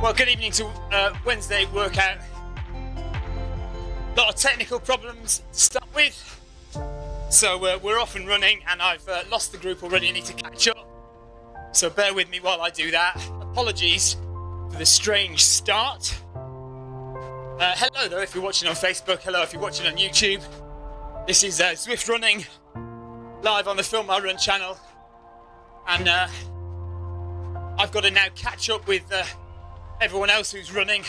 Well, good evening to Wednesday workout. A lot of technical problems to start with. So we're off and running, and I've lost the group already. I need to catch up. So bear with me while I do that. Apologies for the strange start. Hello though, if you're watching on Facebook. Hello if you're watching on YouTube. This is Zwift running live on the Film My Run channel. And I've got to now catch up with everyone else who's running,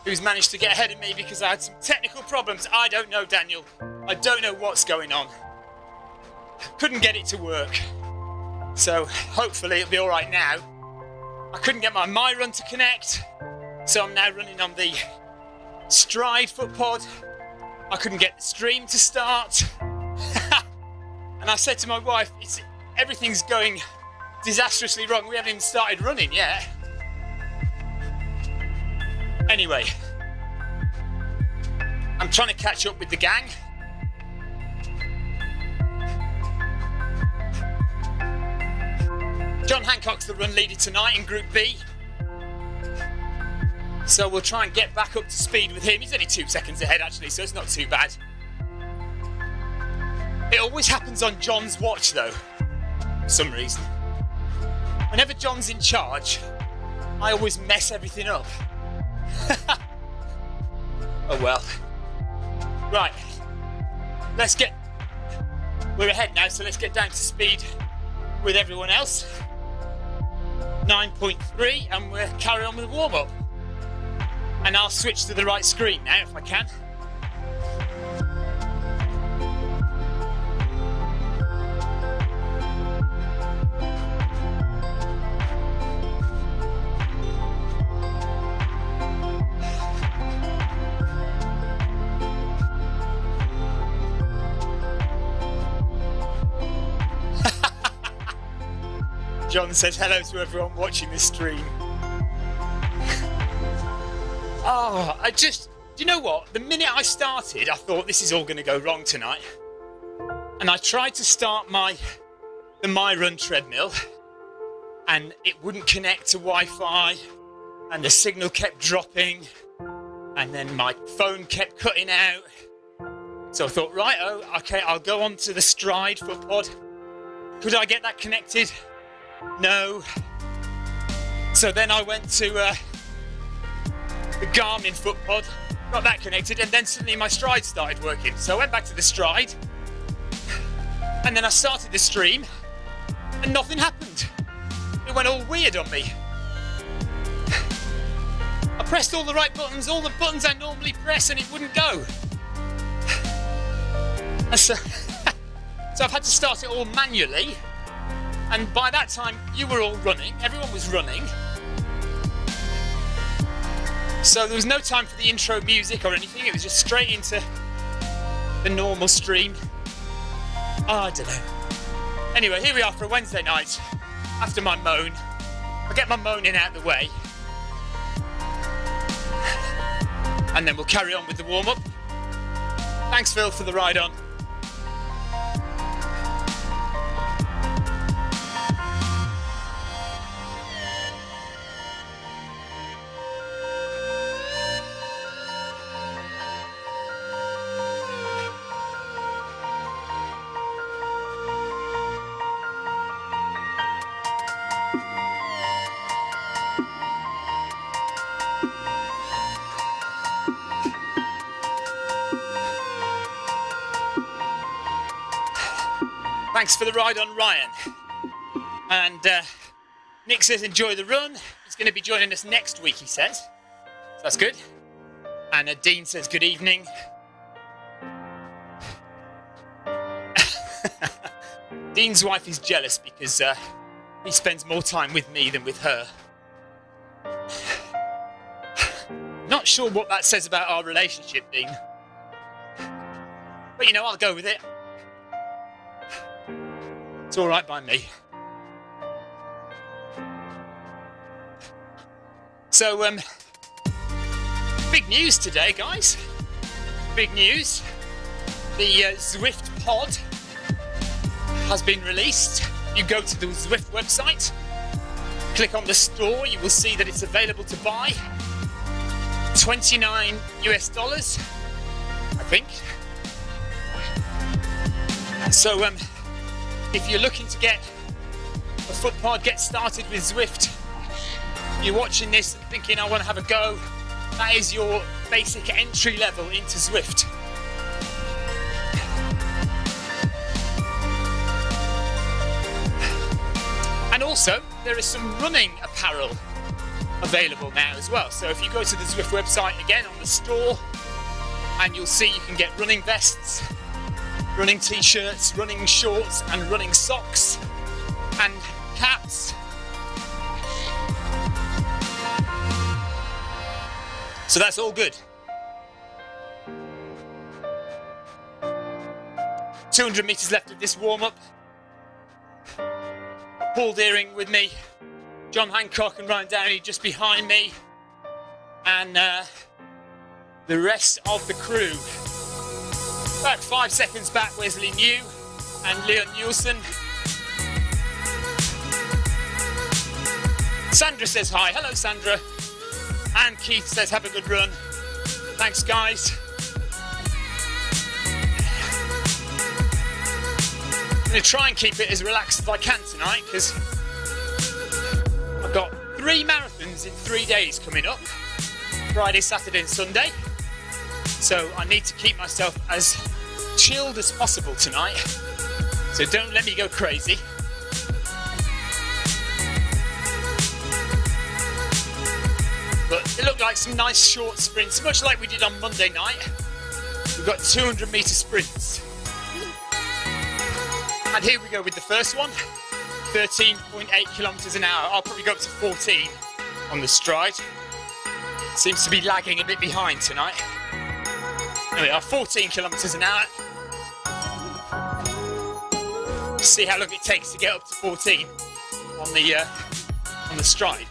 who's managed to get ahead of me because I had some technical problems. I don't know, Daniel. I don't know what's going on. Couldn't get it to work. So hopefully it'll be all right now. I couldn't get my run to connect, so I'm now running on the Stride footpod. I couldn't get the stream to start. And I said to my wife, everything's going disastrously wrong. We haven't even started running yet. Anyway, I'm trying to catch up with the gang. John Hancock's the run leader tonight in Group B. So we'll try and get back up to speed with him. He's only 2 seconds ahead actually, so it's not too bad. It always happens on John's watch though, for some reason. Whenever John's in charge, I always mess everything up. Oh well. Right. We're ahead now, so let's get down to speed with everyone else. 9.3, and we'll carry on with the warm-up. And I'll switch to the right screen now if I can. John says hello to everyone watching this stream. Oh, do you know what? The minute I started, I thought this is all going to go wrong tonight. And I tried to start the My Run treadmill, and it wouldn't connect to Wi-Fi, and the signal kept dropping, and then my phone kept cutting out. So I thought, right, okay, I'll go on to the Stride footpod. Could I get that connected? No. So then I went to the Garmin footpod, got that connected, and then suddenly my Stride started working. So I went back to the Stride, and then I started the stream, and nothing happened. It went all weird on me. I pressed all the right buttons, all the buttons I normally press, and it wouldn't go. And so I've had to start it all manually. And by that time, you were all running. Everyone was running. So there was no time for the intro music or anything. It was just straight into the normal stream. Oh, I don't know. Anyway, here we are for a Wednesday night. After my moan. I'll get my moaning out of the way. And then we'll carry on with the warm-up. Thanks, Phil, for the ride on. Thanks for the ride on, Ryan. And Nick says enjoy the run. He's going to be joining us next week, he says. So that's good. And Dean says good evening. Dean's wife is jealous because he spends more time with me than with her. Not sure what that says about our relationship, Dean. But you know, I'll go with it. It's all right by me. So, big news today, guys. Big news. The Zwift pod has been released. You go to the Zwift website click on the store, you will see that it's available to buy. $29 US, I think. So if you're looking to get a foot pod, get started with Zwift, you're watching this and thinking I want to have a go, that is your basic entry level into Zwift. And also there is some running apparel available now as well. So if you go to the Zwift website again on the store, and you'll see you can get running vests, running t-shirts, running shorts and running socks and caps. So that's all good. 200 meters left of this warm-up. Paul Deering with me, John Hancock and Ryan Downey just behind me, and the rest of the crew. About 5 seconds back, Wesley New and Leon Nielsen. Sandra says hi. Hello, Sandra. And Keith says have a good run. Thanks, guys. I'm going to try and keep it as relaxed as I can tonight, because I've got 3 marathons in 3 days coming up. Friday, Saturday and Sunday. So I need to keep myself as chilled as possible tonight. So don't let me go crazy. But it looked like some nice short sprints, much like we did on Monday night. We've got 200 meter sprints. And here we go with the first one. 13.8 kilometers an hour. I'll probably go up to 14 on the stride. Seems to be lagging a bit behind tonight. There we are, 14 kilometers an hour. See how long it takes to get up to 14 on the stride.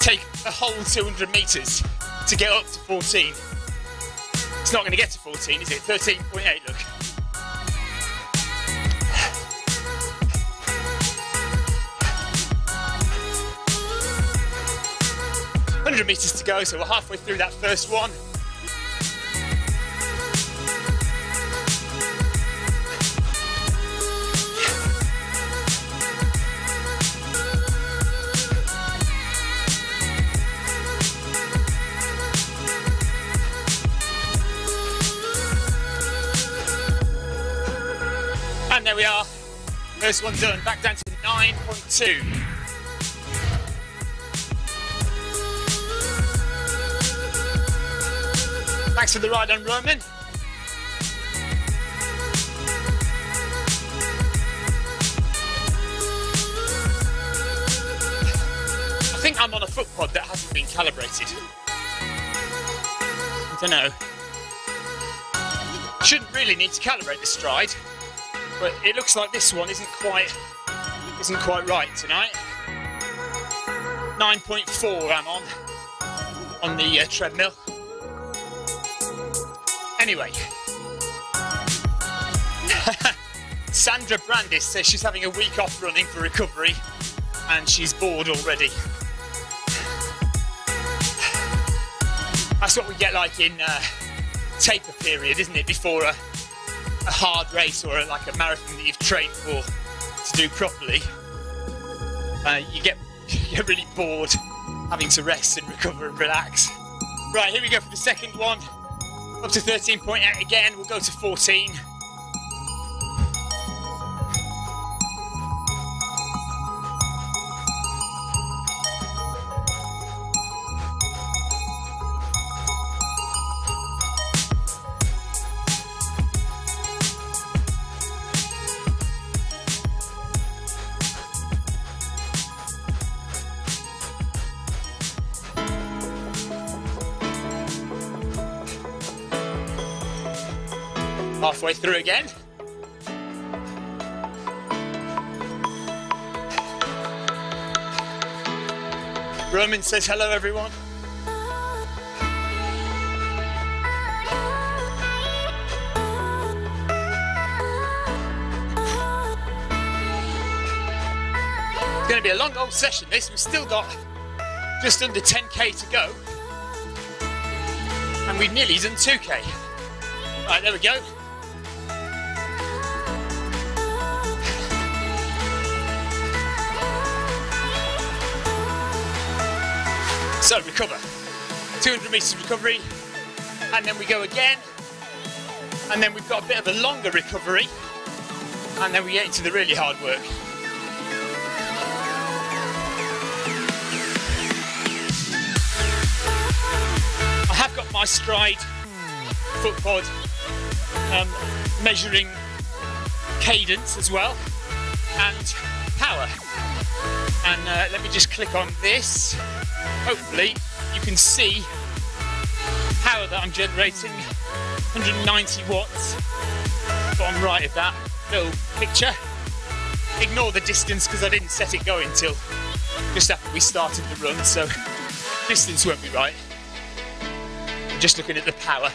Take a whole 200 meters to get up to 14. It's not going to get to 14, is it? 13.8, look. 100 meters to go, so we're halfway through that first one. And there we are. First one done. Back down to 9.2. Thanks for the ride on Roman. I think I'm on a foot pod that hasn't been calibrated. I don't know. Shouldn't really need to calibrate the stride, but it looks like this one isn't quite right tonight. 9.4 I'm on the treadmill. Anyway, Sandra Brandis says she's having a week off running for recovery and she's bored already. That's what we get like in taper period, isn't it? Before a hard race or like a marathon that you've trained for to do properly. You get really bored having to rest and recover and relax. Right, here we go for the second one. Up to 13.8 again, we'll go to 14. Halfway through again. Roman says hello everyone. going to be a long old session this. We've still got just under 10k to go. And we've nearly done 2k. Right, there we go. So recover. 200 metres recovery. And then we go again. And then we've got a bit of a longer recovery. And then we get into the really hard work. I have got my stride foot pod measuring cadence as well, and power. And let me just click on this. Hopefully you can see power that I'm generating, 190 watts, bottom right of that little picture. Ignore the distance because I didn't set it going till just after we started the run, so distance won't be right. I'm just looking at the power.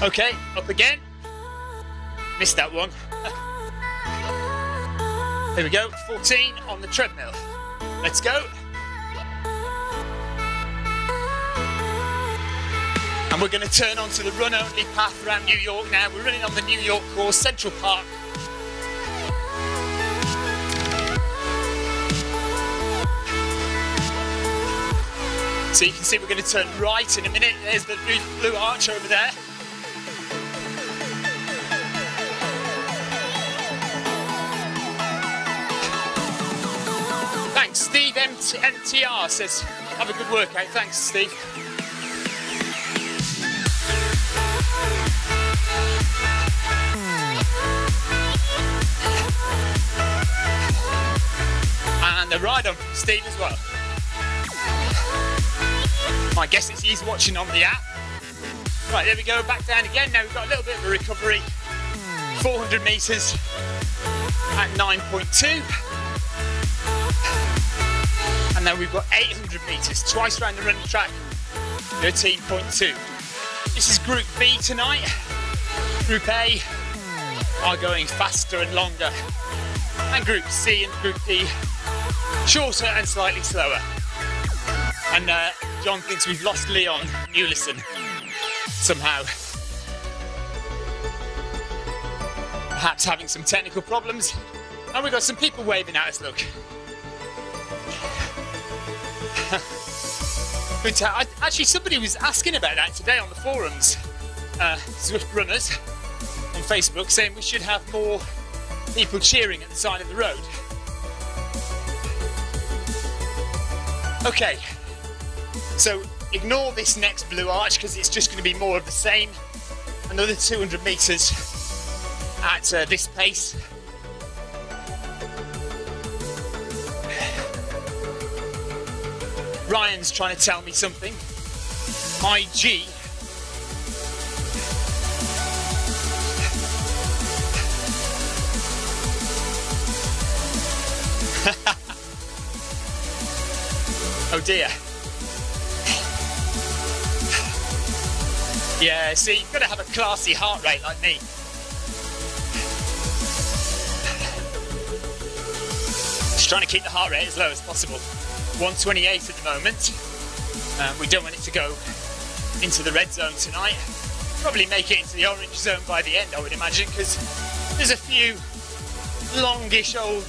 Okay, up again. Missed that one. Here we go, 14 on the treadmill. Let's go. And we're going to turn onto the run-only path around New York now. We're running on the New York course, Central Park. So you can see we're going to turn right in a minute. There's the blue arch over there. Thanks, Steve MTR says, have a good workout. Thanks, Steve. And a ride on from Steve as well. My guess is he's watching on the app. Right, there we go, back down again. Now we've got a little bit of a recovery. 400 metres at 9.2. And then we've got 800 metres, twice around the running track, 13.2. This is Group B tonight. Group A are going faster and longer. And Group C and Group D, shorter and slightly slower. And John thinks we've lost Leon Newlison somehow. Perhaps having some technical problems. And we've got some people waving at us, look. But actually somebody was asking about that today on the forums, Zwift runners on Facebook, saying we should have more people cheering at the side of the road. Okay, so ignore this next blue arch because it's just going to be more of the same. Another 200 metres at this pace. Ryan's trying to tell me something. My G. Oh dear. Yeah, see, you've got to have a classy heart rate like me. Just trying to keep the heart rate as low as possible. 128 at the moment. We don't want it to go into the red zone tonight. Probably make it into the orange zone by the end, I would imagine, because there's a few longish old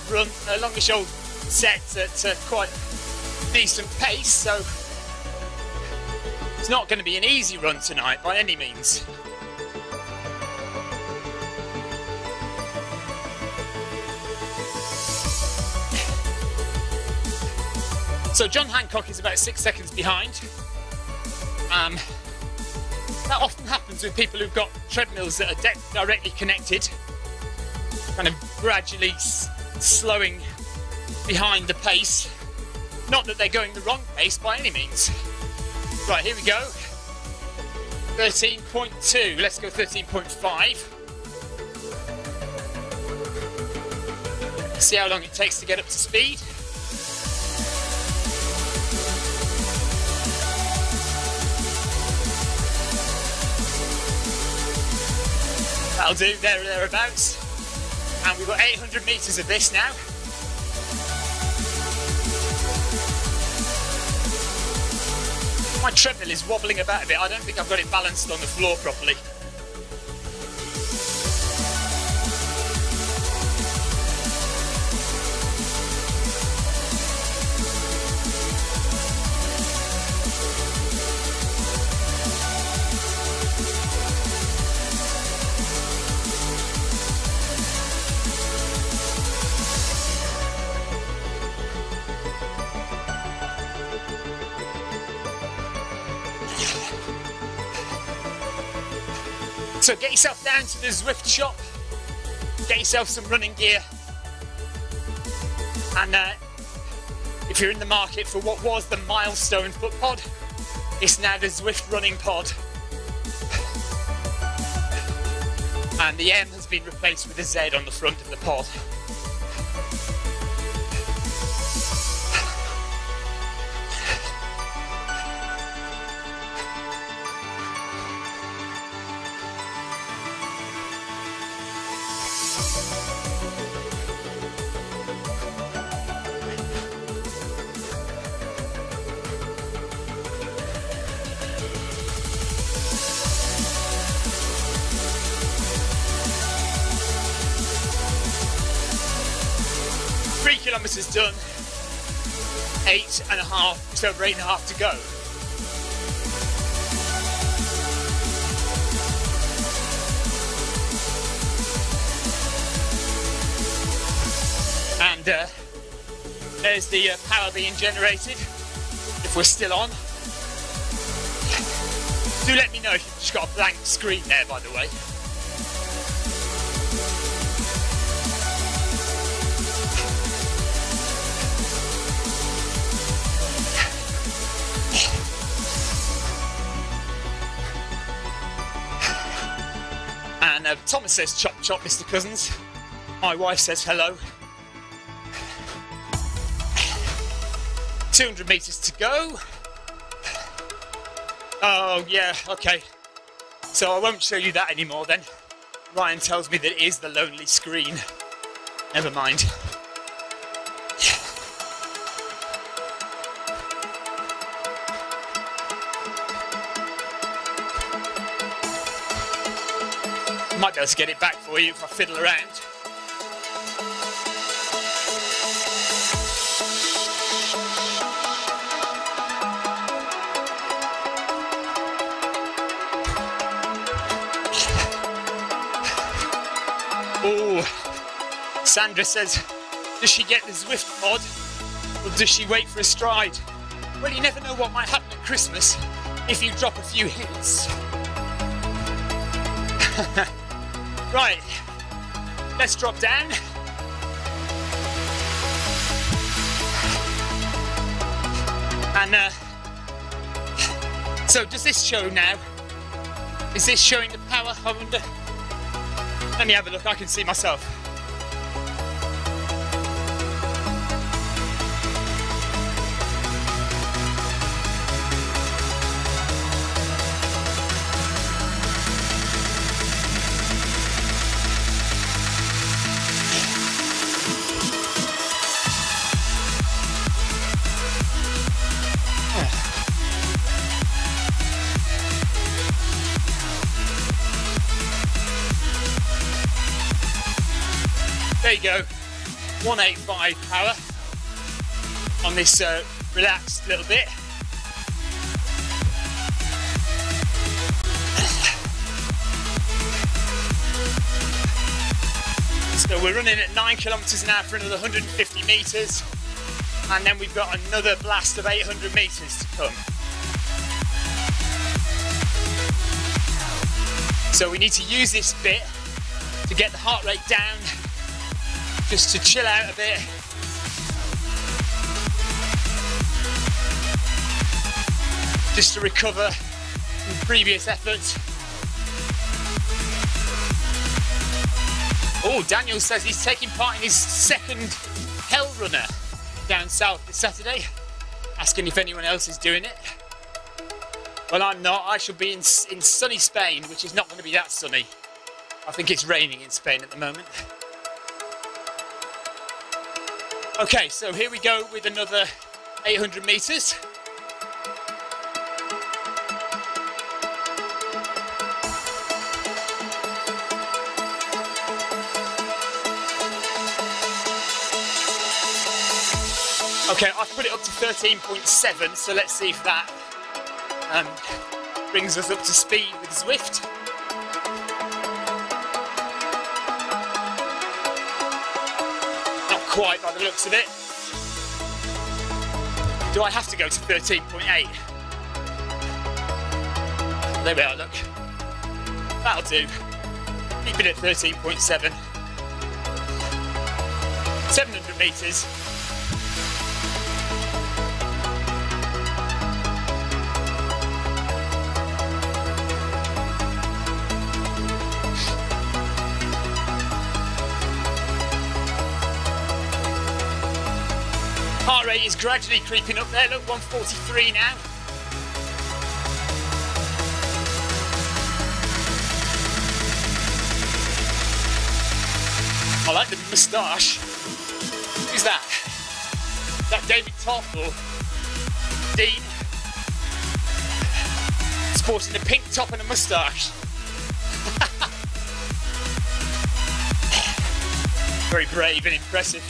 sets at quite decent pace, so it's not going to be an easy run tonight by any means. So John Hancock is about 6 seconds behind. That often happens with people who've got treadmills that are directly connected, kind of gradually slowing behind the pace. Not that they're going the wrong pace by any means. Right, here we go. 13.2, let's go 13.5. See how long it takes to get up to speed. That'll do, there or thereabouts. And we've got 800 metres of this now. My treadmill is wobbling about a bit. I don't think I've got it balanced on the floor properly. So get yourself down to the Zwift shop, get yourself some running gear, and if you're in the market for what was the Milestone foot pod, it's now the Zwift running pod. And the M has been replaced with a Z on the front of the pod. 3 kilometres done, 8.5, just over 8.5 to go. And there's the power being generated, if we're still on. Do let me know if you've just got a blank screen there, by the way. And Thomas says, chop chop, Mr. Cousins. My wife says hello. 200 metres to go. Oh, yeah, okay. So I won't show you that anymore then. Ryan tells me that it is the lonely screen. Never mind. Might be able to get it back for you if I fiddle around. Oh, Sandra says, does she get the Zwift pod or does she wait for a stride? Well, you never know what might happen at Christmas if you drop a few hints. Right, let's drop down. And so does this show now? Is this showing the power, I wonder? Let me have a look, I can see myself. There you go, 185 power on this relaxed little bit. So we're running at 9 kilometres an hour for another 150 metres, and then we've got another blast of 800 metres to come. So we need to use this bit to get the heart rate down, just to chill out a bit. Just to recover from previous efforts. Oh, Daniel says he's taking part in his second Hell Runner down south this Saturday. Asking if anyone else is doing it. Well, I'm not. I shall be in sunny Spain, which is not going to be that sunny. I think it's raining in Spain at the moment. Okay, so here we go with another 800 meters. Okay, I've put it up to 13.7, so let's see if that brings us up to speed with Zwift. Not quite by the looks of it. Do I have to go to 13.8? There we are, look. That'll do. Keep it at 13.7. 700 metres. Heart rate is gradually creeping up there, look, 143 now. I like the moustache. Who's that? Is that David Topp or Dean? Sporting a pink top and a moustache. Very brave and impressive.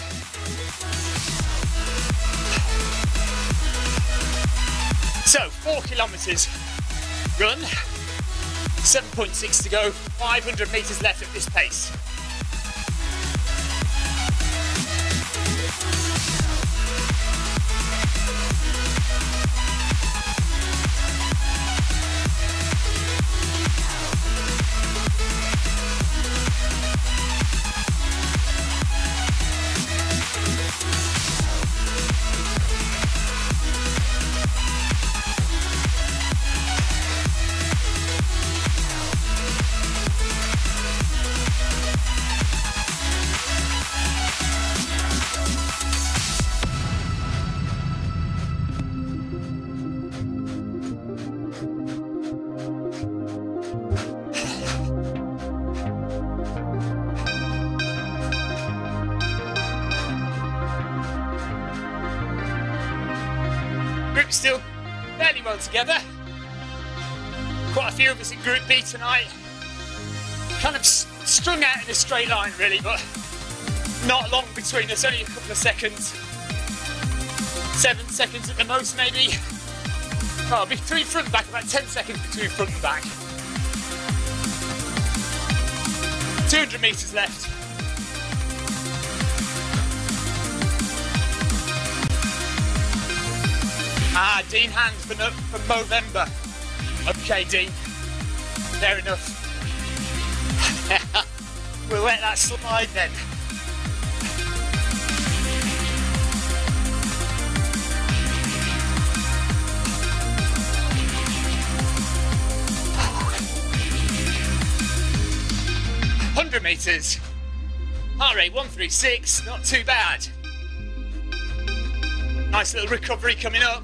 So, 4 kilometres run, 7.6 to go, 500 metres left at this pace. Group's still fairly well together. Quite a few of us in Group B tonight. Kind of strung out in a straight line really, but not long between us, only a couple of seconds. 7 seconds at the most maybe. Oh, between front and back, about 10 seconds between front and back. 200 metres left. Ah, Dean Hand for Movember. Okay, Dean. Fair enough. We'll let that slide then. Meters. Heart rate 136, not too bad. Nice little recovery coming up.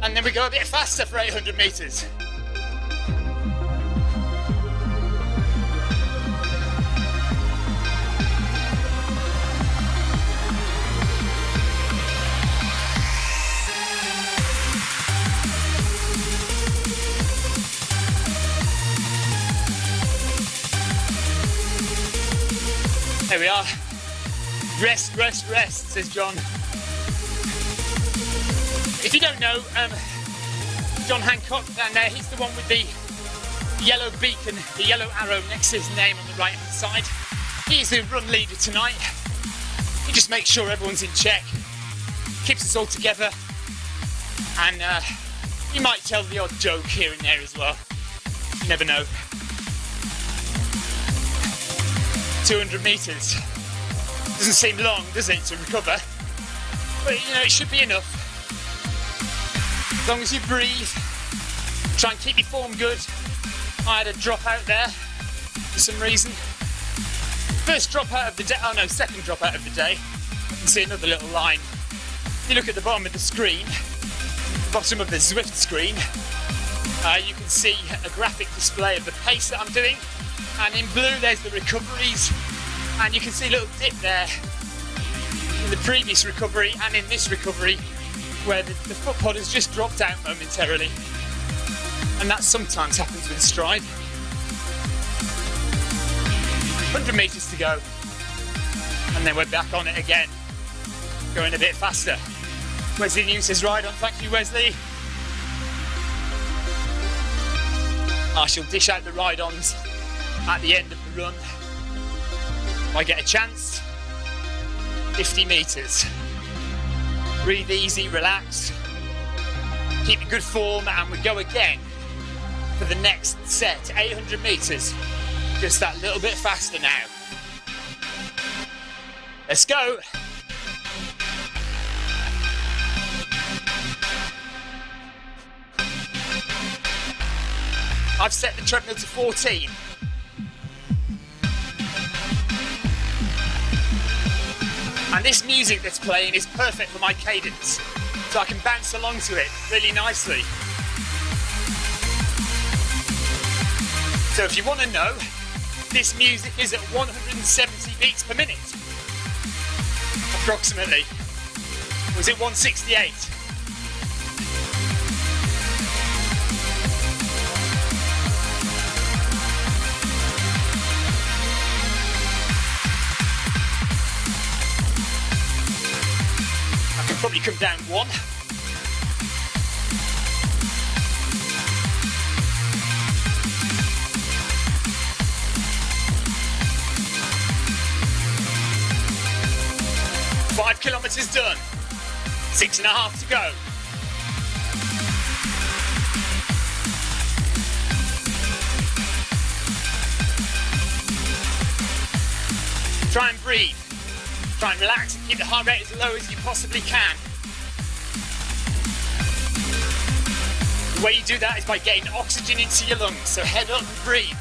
And then we go a bit faster for 800 metres. There we are. Rest, rest, rest, says John. If you don't know, John Hancock down there, he's the one with the yellow beacon, the yellow arrow next to his name on the right hand side. He's the run leader tonight. He just makes sure everyone's in check, keeps us all together, and he might tell the odd joke here and there as well. You never know. 200 metres. Doesn't seem long, does it, to recover? But, you know, it should be enough. As long as you breathe, try and keep your form good. I had a drop out there for some reason. First drop out of the day, oh no, second drop out of the day. You can see another little line. If you look at the bottom of the screen, bottom of the Zwift screen, you can see a graphic display of the pace that I'm doing And in blue, there's the recoveries. And you can see a little dip there in the previous recovery and in this recovery, where the foot pod has just dropped out momentarily. And that sometimes happens with stride. 100 metres to go. And then we're back on it again, going a bit faster. Wesley News says ride on, thank you Wesley. I shall dish out the ride-ons at the end of the run. If I get a chance. 50 metres. Breathe easy, relax. Keep in good form, and we go again for the next set. 800 metres. Just that little bit faster now. Let's go. I've set the treadmill to 14. And this music that's playing is perfect for my cadence, so I can bounce along to it really nicely. So if you want to know, this music is at 170 beats per minute, approximately. Was it 168? Probably come down one. Five kilometres done. 6.5 to go. Try and breathe. Try and relax and keep the heart rate as low as you possibly can. The way you do that is by getting oxygen into your lungs, so head up and breathe.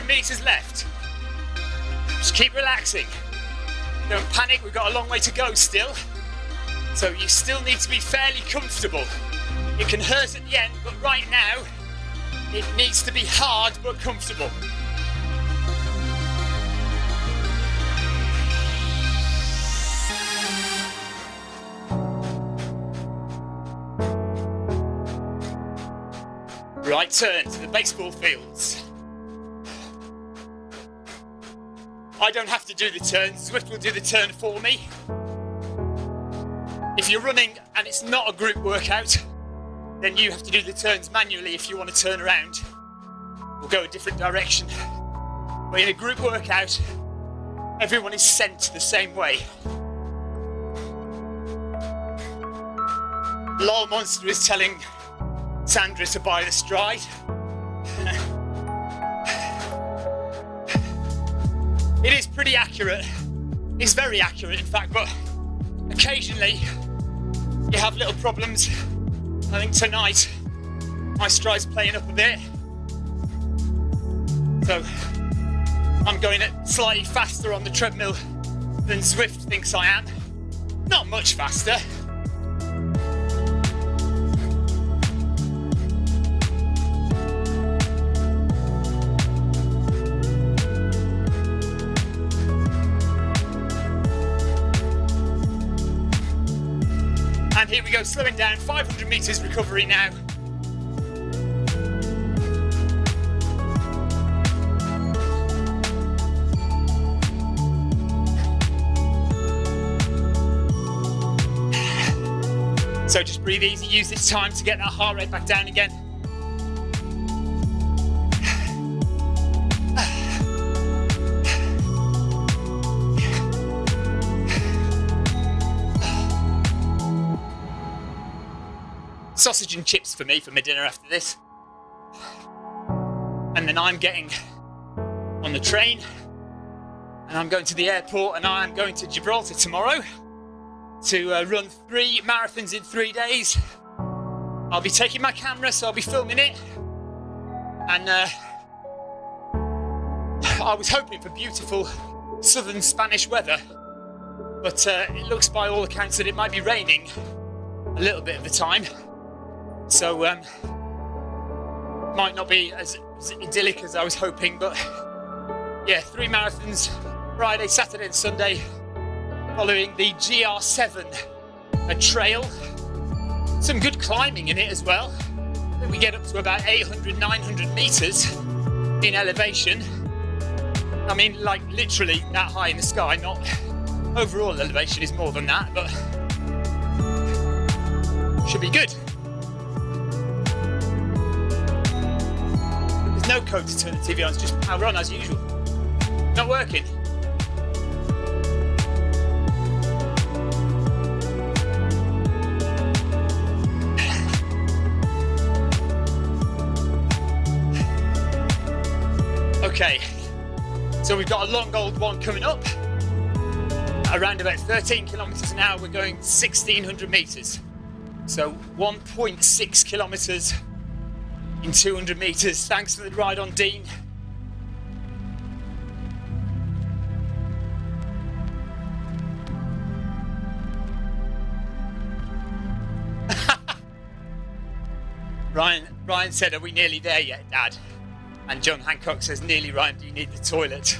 Meters left. Just keep relaxing. Don't panic, we've got a long way to go still. So you still need to be fairly comfortable. It can hurt at the end, but right now, it needs to be hard but comfortable. Right turn to the baseball fields. I don't have to do the turn, Zwift will do the turn for me. If you're running and it's not a group workout, then you have to do the turns manually if you want to turn around or go a different direction. But in a group workout, everyone is sent the same way. LOL Monster is telling Sandra to buy the stride. It is pretty accurate. It's very accurate, in fact, but occasionally you have little problems. I think tonight my stride's playing up a bit. So I'm going at slightly faster on the treadmill than Zwift thinks I am. Not much faster. And here we go, slowing down, 500 metres recovery now. So just breathe easy, use this time to get that heart rate back down again. Sausage and chips for me for my dinner after this. And then I'm getting on the train And I'm going to the airport, and I'm going to Gibraltar tomorrow to run 3 marathons in 3 days. I'll be taking my camera, so I'll be filming it. And I was hoping for beautiful southern Spanish weather, but it looks by all accounts that it might be raining a little bit of the time. So might not be as idyllic as I was hoping, but yeah, 3 marathons, Friday, Saturday and Sunday, following the GR7, a trail. Some good climbing in it as well. I think we get up to about 800, 900 meters in elevation. I mean, like literally that high in the sky, not overall elevation is more than that, but should be good. There's no code to turn the TV on, it's just power on as usual. Not working. Okay, so we've got a long old one coming up. Around about 13 kilometres an hour, we're going 1,600 metres. So 1.6 kilometres in 200 metres. Thanks for the ride on, Dean. Ryan said, are we nearly there yet, Dad? And John Hancock says, nearly, Ryan, do you need the toilet?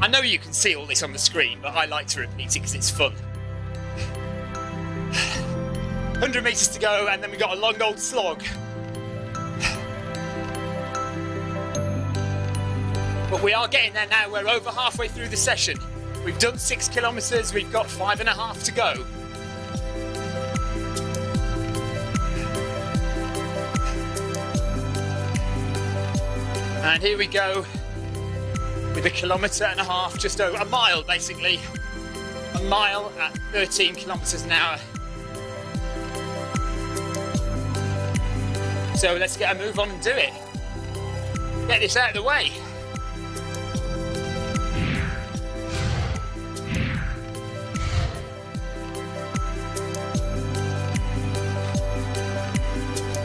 I know you can see all this on the screen, but I like to repeat it because it's fun. 100 metres to go, and then we've got a long old slog. But we are getting there now. We're over halfway through the session. We've done 6 kilometres, we've got 5.5 to go. And here we go with 1.5 kilometres, just over a mile basically. A mile at 13 kilometres an hour. So let's get a move on and do it. Get this out of the way.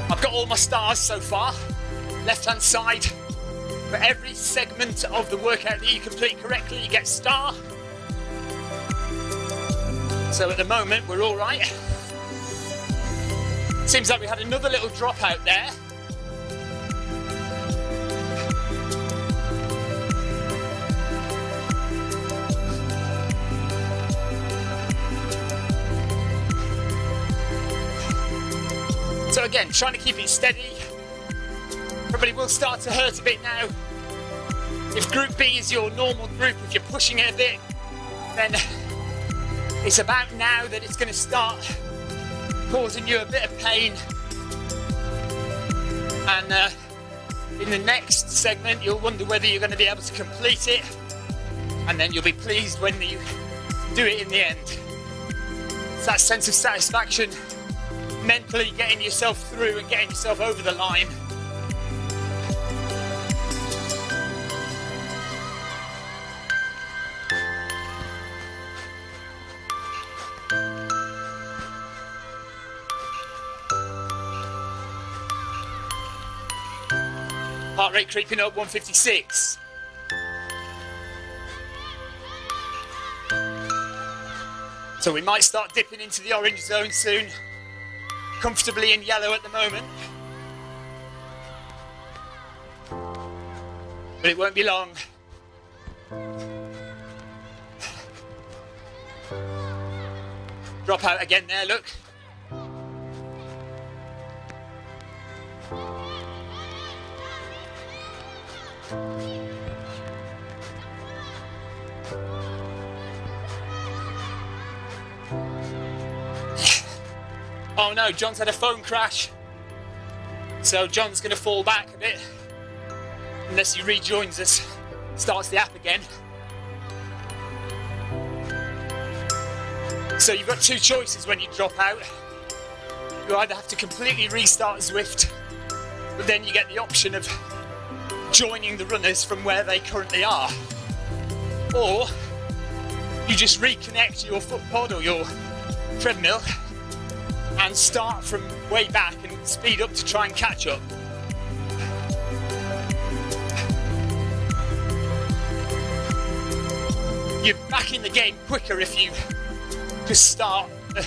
I've got all my stars so far. Left-hand side. For every segment of the workout that you complete correctly, you get star. So at the moment, we're all right. Seems like we had another little drop out there. So again, trying to keep it steady. Probably will start to hurt a bit now. If Group B is your normal group, if you're pushing it a bit, then it's about now that it's going to start causing you a bit of pain. And in the next segment, you'll wonder whether you're going to be able to complete it. And then you'll be pleased when you do it in the end. It's that sense of satisfaction, mentally getting yourself through and getting yourself over the line. Heart rate creeping up, 156. So we might start dipping into the orange zone soon. Comfortably in yellow at the moment. But it won't be long. Drop out again there, look. Oh no, John's had a phone crash. So John's going to fall back a bit. Unless he rejoins us, starts the app again. So you've got two choices when you drop out. you either have to completely restart Zwift, but then you get the option of joining the runners from where they currently are, or you just reconnect your foot pod or your treadmill and start from way back and speed up to try and catch up. You're back in the game quicker if you just start the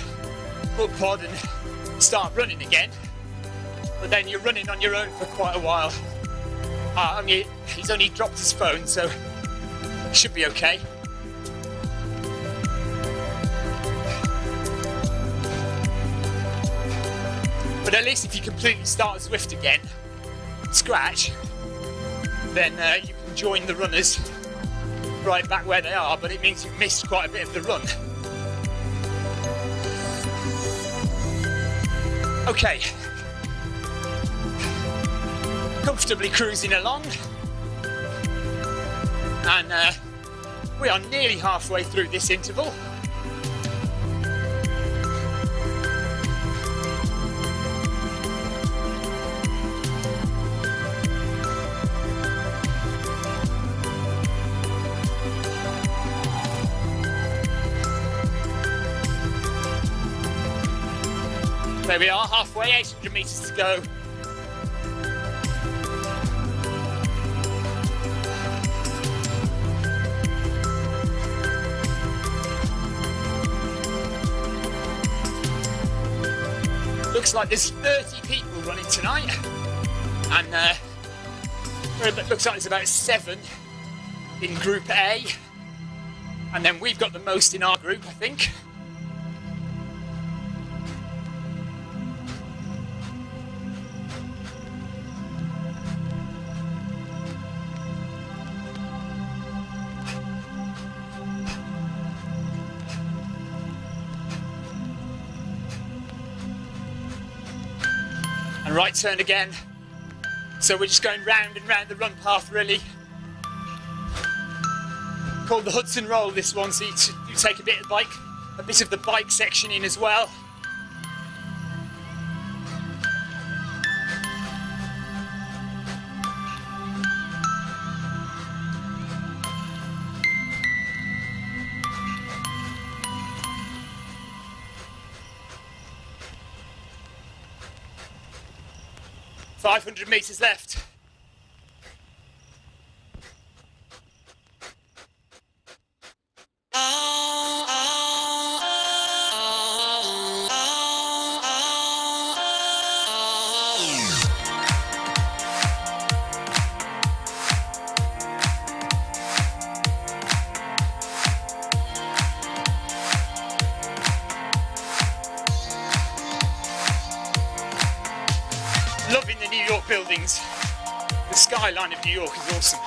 foot pod and start running again, but then you're running on your own for quite a while. I mean, he's only dropped his phone, so it should be okay. But at least if you completely start Zwift again, scratch, then you can join the runners right back where they are, but it means you've missed quite a bit of the run. Okay. Comfortably cruising along. And we are nearly halfway through this interval. There we are, halfway, 800 metres to go. Looks like there's 30 people running tonight, and it looks like there's about 7 in Group A, and then we've got the most in our group, I think. And right turn again. So we're just going round and round the run path, really. Called the Hudson Roll, this one, so you take a bit of the bike section in as well. $500 metres left. Loving the New York buildings. The skyline of New York is awesome.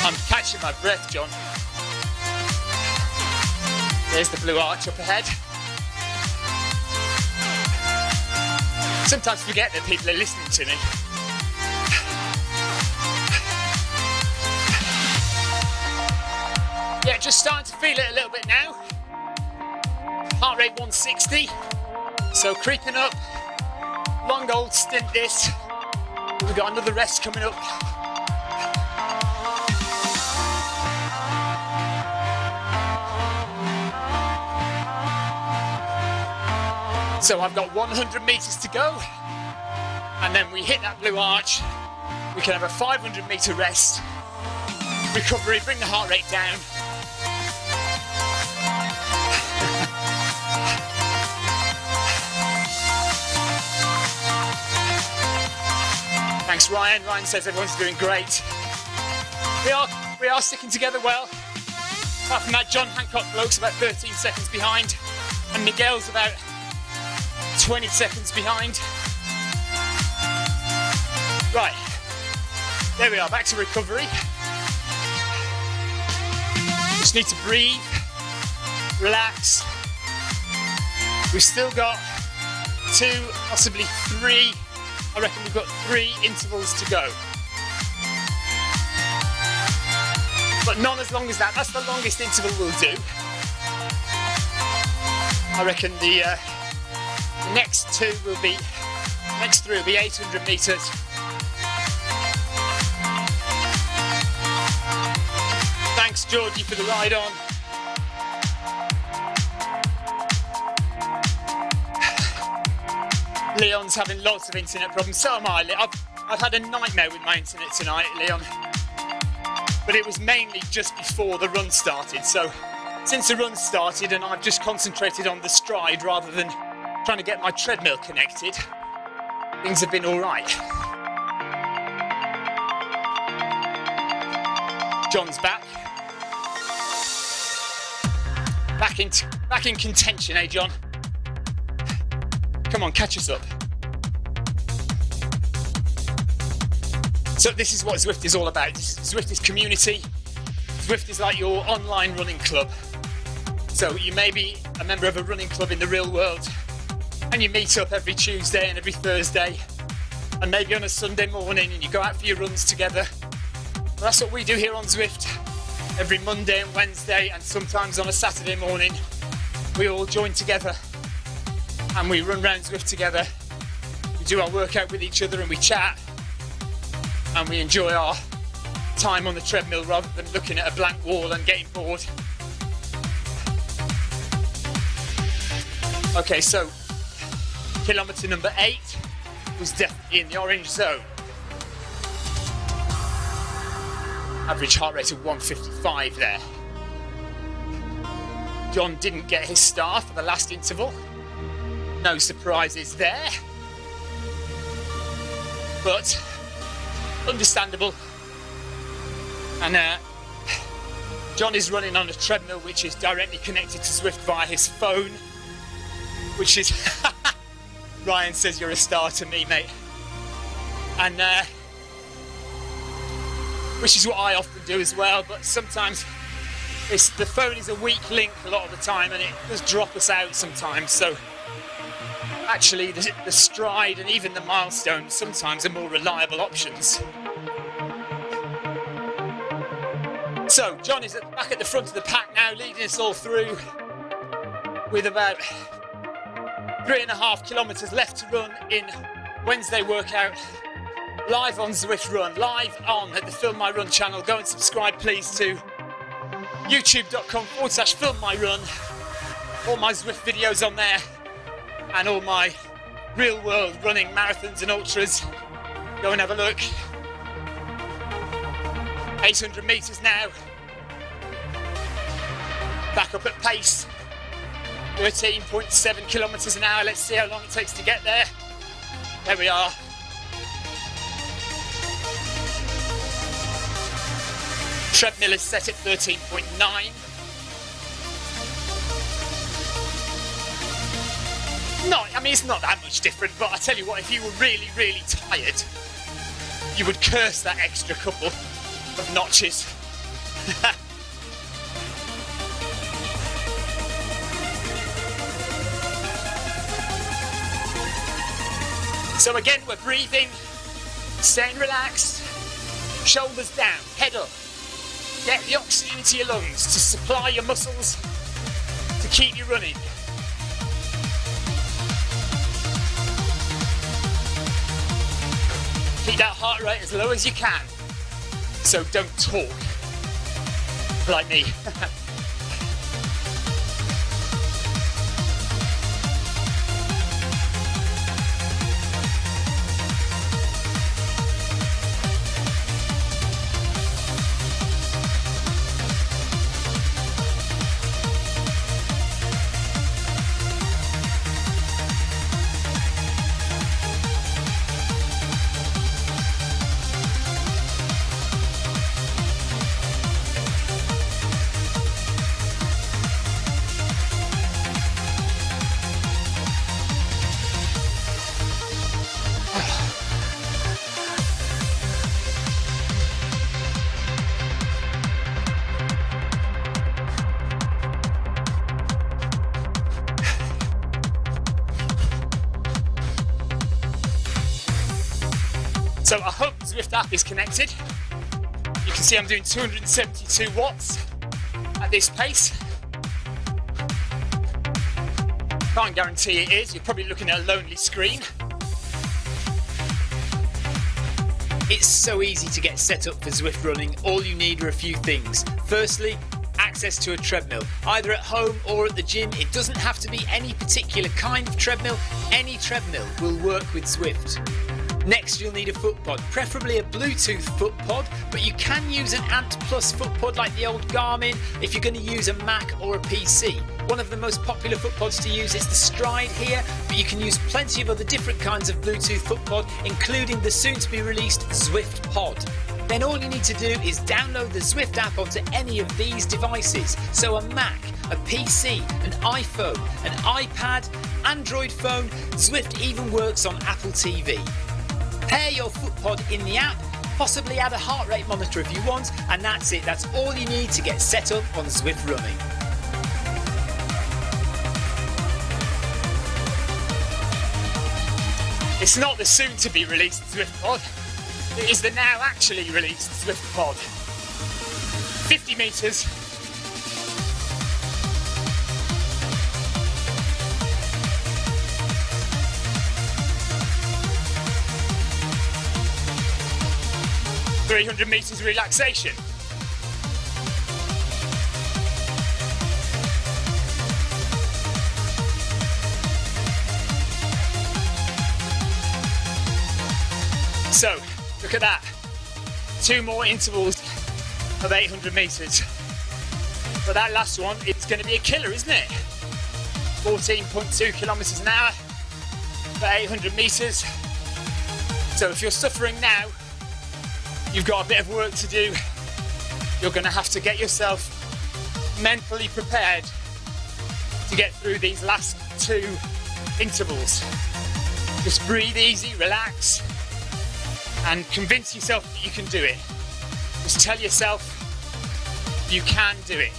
I'm catching my breath, John. There's the blue arch up ahead. Sometimes forget that people are listening to me. Yeah, just starting to feel it a little bit now. Heart rate 160. So creeping up. Long old stint this. We've got another rest coming up. So I've got 100 metres to go, and then we hit that blue arch. We can have a 500 metre rest, recovery, bring the heart rate down. Thanks, Ryan. Ryan says everyone's doing great. We are sticking together well. Apart from that, John Hancock bloke's about 13 seconds behind, and Miguel's about 20 seconds behind. Right, there we are, back to recovery. Just need to breathe, relax. We've still got 2, possibly 3. I reckon we've got 3 intervals to go. But none as long as that. That's the longest interval we'll do. I reckon the next 3 will be 800 metres. Thanks, Georgie, for the ride on. Leon's having lots of internet problems. So am I. I've had a nightmare with my internet tonight, Leon. But it was mainly just before the run started. So since the run started and I've just concentrated on the stride rather than trying to get my treadmill connected, things have been all right. John's back. Back in contention, eh, John? Come on, catch us up. So this is what Zwift is all about. Zwift is community. Zwift is like your online running club. So you may be a member of a running club in the real world, and you meet up every Tuesday and every Thursday, and maybe on a Sunday morning, and you go out for your runs together. Well, that's what we do here on Zwift. Every Monday and Wednesday, and sometimes on a Saturday morning, we all join together and we run around Zwift together. We do our workout with each other and we chat, and we enjoy our time on the treadmill rather than looking at a blank wall and getting bored. Okay, so kilometre number 8 was definitely in the orange zone. Average heart rate of 155 there. John didn't get his star for the last interval. No surprises there. But understandable. And John is running on a treadmill which is directly connected to Zwift via his phone, which is Ryan says you're a star to me, mate. And which is what I often do as well, but sometimes the phone is a weak link a lot of the time, and it does drop us out sometimes. So actually the stride and even the milestones sometimes are more reliable options. So John is back at the front of the pack now, leading us all through with about 3.5 kilometres left to run in Wednesday workout, live on Zwift Run, live on at the Film My Run channel. Go and subscribe please to youtube.com/Film My Run. All my Zwift videos on there, and all my real world running marathons and ultras. Go and have a look. 800 metres now. Back up at pace. 13.7 kilometres an hour. Let's see how long it takes to get there. There we are. Treadmill is set at 13.9. I mean, it's not that much different, but I tell you what, if you were really, really tired, you would curse that extra couple of notches. So again, we're breathing, staying relaxed, shoulders down, head up. Get the oxygen into your lungs to supply your muscles to keep you running. Keep that heart rate as low as you can. So don't talk like me. Zwift app is connected. You can see I'm doing 272 watts at this pace. Can't guarantee it is, you're probably looking at a lonely screen. It's so easy to get set up for Zwift running. All you need are a few things. Firstly, access to a treadmill, either at home or at the gym. It doesn't have to be any particular kind of treadmill. Any treadmill will work with Zwift. Next, you'll need a foot pod, preferably a Bluetooth foot pod, but you can use an Ant Plus foot pod like the old Garmin if you're going to use a Mac or a PC. One of the most popular foot pods to use is the Stride here, but you can use plenty of other different kinds of Bluetooth foot pod, including the soon-to-be released Zwift Pod. Then all you need to do is download the Zwift app onto any of these devices. So a Mac, a PC, an iPhone, an iPad, Android phone, Zwift even works on Apple TV. Pair your foot pod in the app, possibly add a heart rate monitor if you want, and that's it. That's all you need to get set up on Zwift running. It's not the soon-to-be released Zwift pod. It is the now actually released Zwift pod. 50 metres. .300 metres relaxation. So, look at that. 2 more intervals of 800 metres. But that last one, it's going to be a killer, isn't it? 14.2 kilometres an hour for 800 metres. So if you're suffering now, you've got a bit of work to do. You're going to have to get yourself mentally prepared to get through these last 2 intervals. Just breathe easy, relax, and convince yourself that you can do it. Just tell yourself you can do it.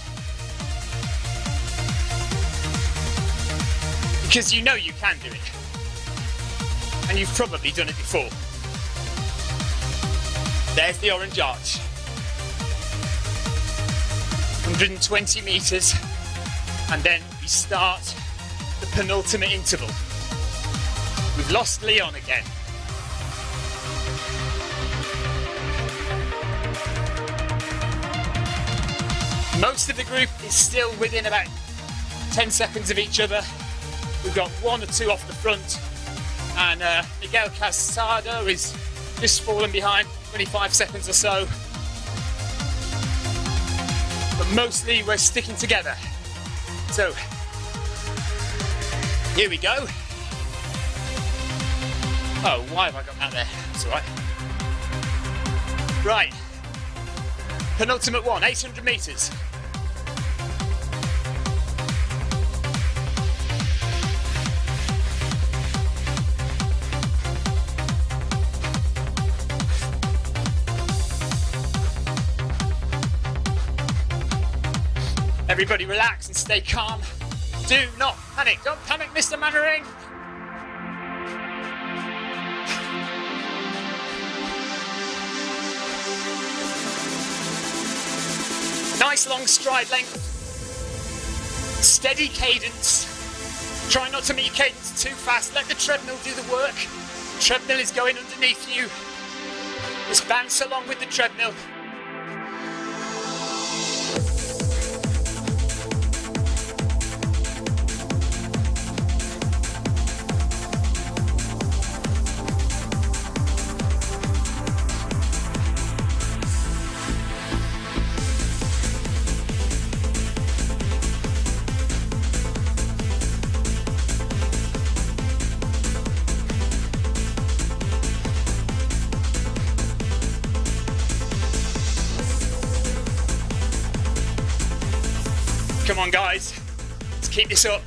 Because you know you can do it. And you've probably done it before. There's the orange arch. 120 metres, and then we start the penultimate interval. We've lost Leon again. Most of the group is still within about 10 seconds of each other. We've got 1 or 2 off the front, and Miguel Casado is just fallen behind 25 seconds or so. But mostly we're sticking together. So, here we go. Oh, why have I got that there? That's all right. Right. Penultimate one, 800 metres. Everybody relax and stay calm. Do not panic. Don't panic, Mr. Mannering. Nice long stride length. Steady cadence. Try not to make your cadence too fast. Let the treadmill do the work. The treadmill is going underneath you. Just bounce along with the treadmill. Come on guys, let's keep this up.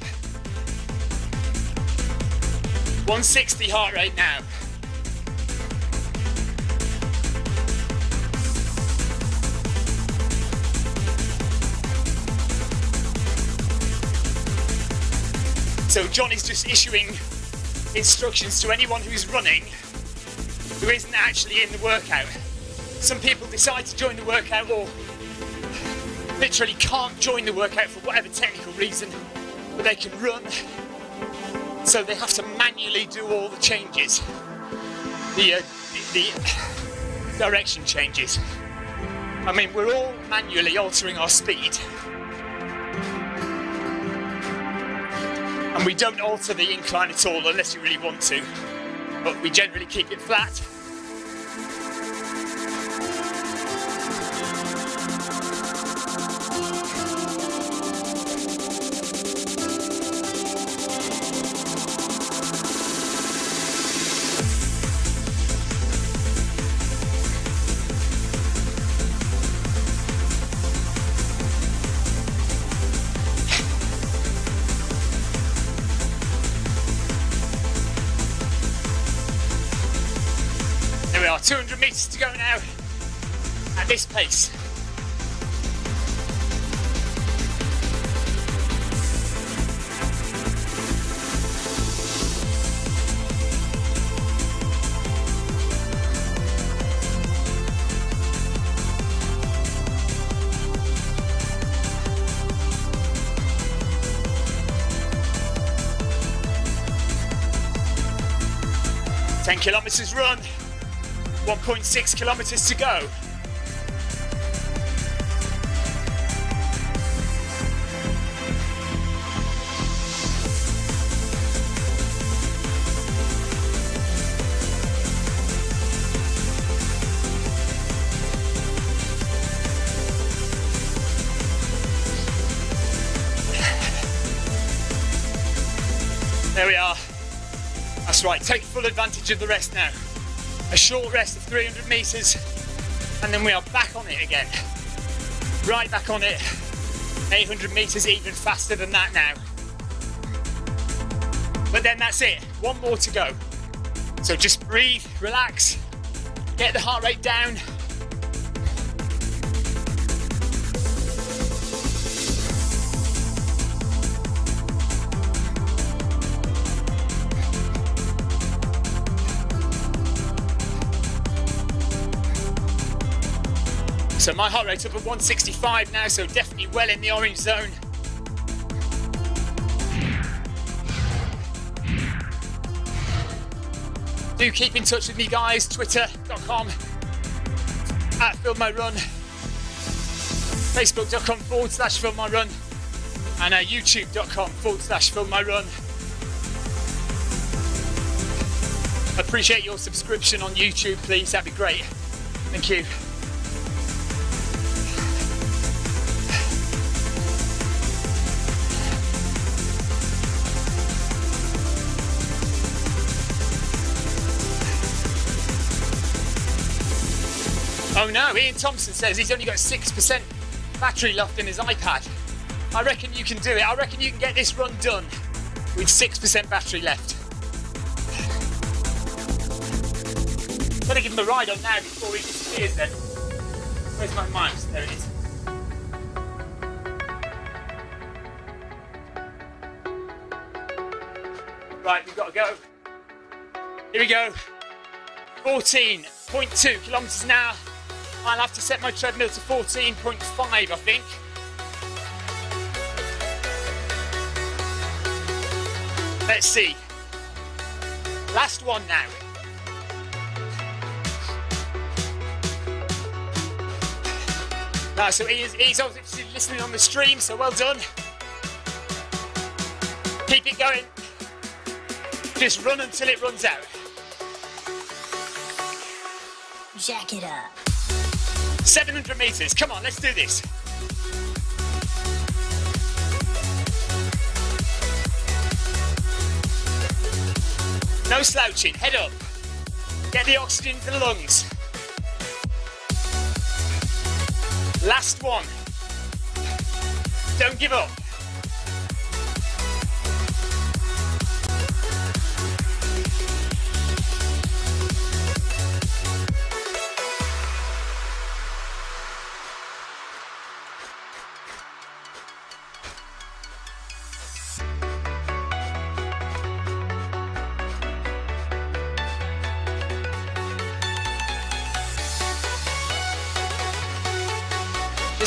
160 heart rate now. So John is just issuing instructions to anyone who's running, who who isn't actually in the workout. Some people decide to join the workout or literally can't join the workout for whatever technical reason, but they can run, so they have to manually do all the changes, the direction changes. I mean, we're all manually altering our speed, and we don't alter the incline at all unless you really want to, but we generally keep it flat. There we are, 200 metres to go now at this pace. Ten kilometres run. 1.6 kilometres to go. There we are. That's right, take full advantage of the rest now. A short rest of 300 metres, and then we are back on it again. Right back on it. 800 metres, even faster than that now. But then that's it, one more to go. So just breathe, relax, get the heart rate down. So my heart rate's up at 165 now, so definitely well in the orange zone. Do keep in touch with me, guys. Twitter.com/FilmMyRun, Facebook.com/FilmMyRun, and YouTube.com/FilmMyRun. Appreciate your subscription on YouTube, please. That'd be great. Thank you. Oh no, Ian Thompson says he's only got 6% battery left in his iPad. I reckon you can do it. I reckon you can get this run done with 6% battery left. Better give him a ride on now before he disappears then. Where's my mouse? There it is. Right, we've got to go. Here we go. 14.2 kilometres an hour. I'll have to set my treadmill to 14.5, I think. Let's see. Last one now. So he's obviously listening on the stream, so well done. Keep it going. Just run until it runs out. Jack it up. 700 metres, come on, let's do this. No slouching, head up. Get the oxygen into the lungs. Last one. Don't give up.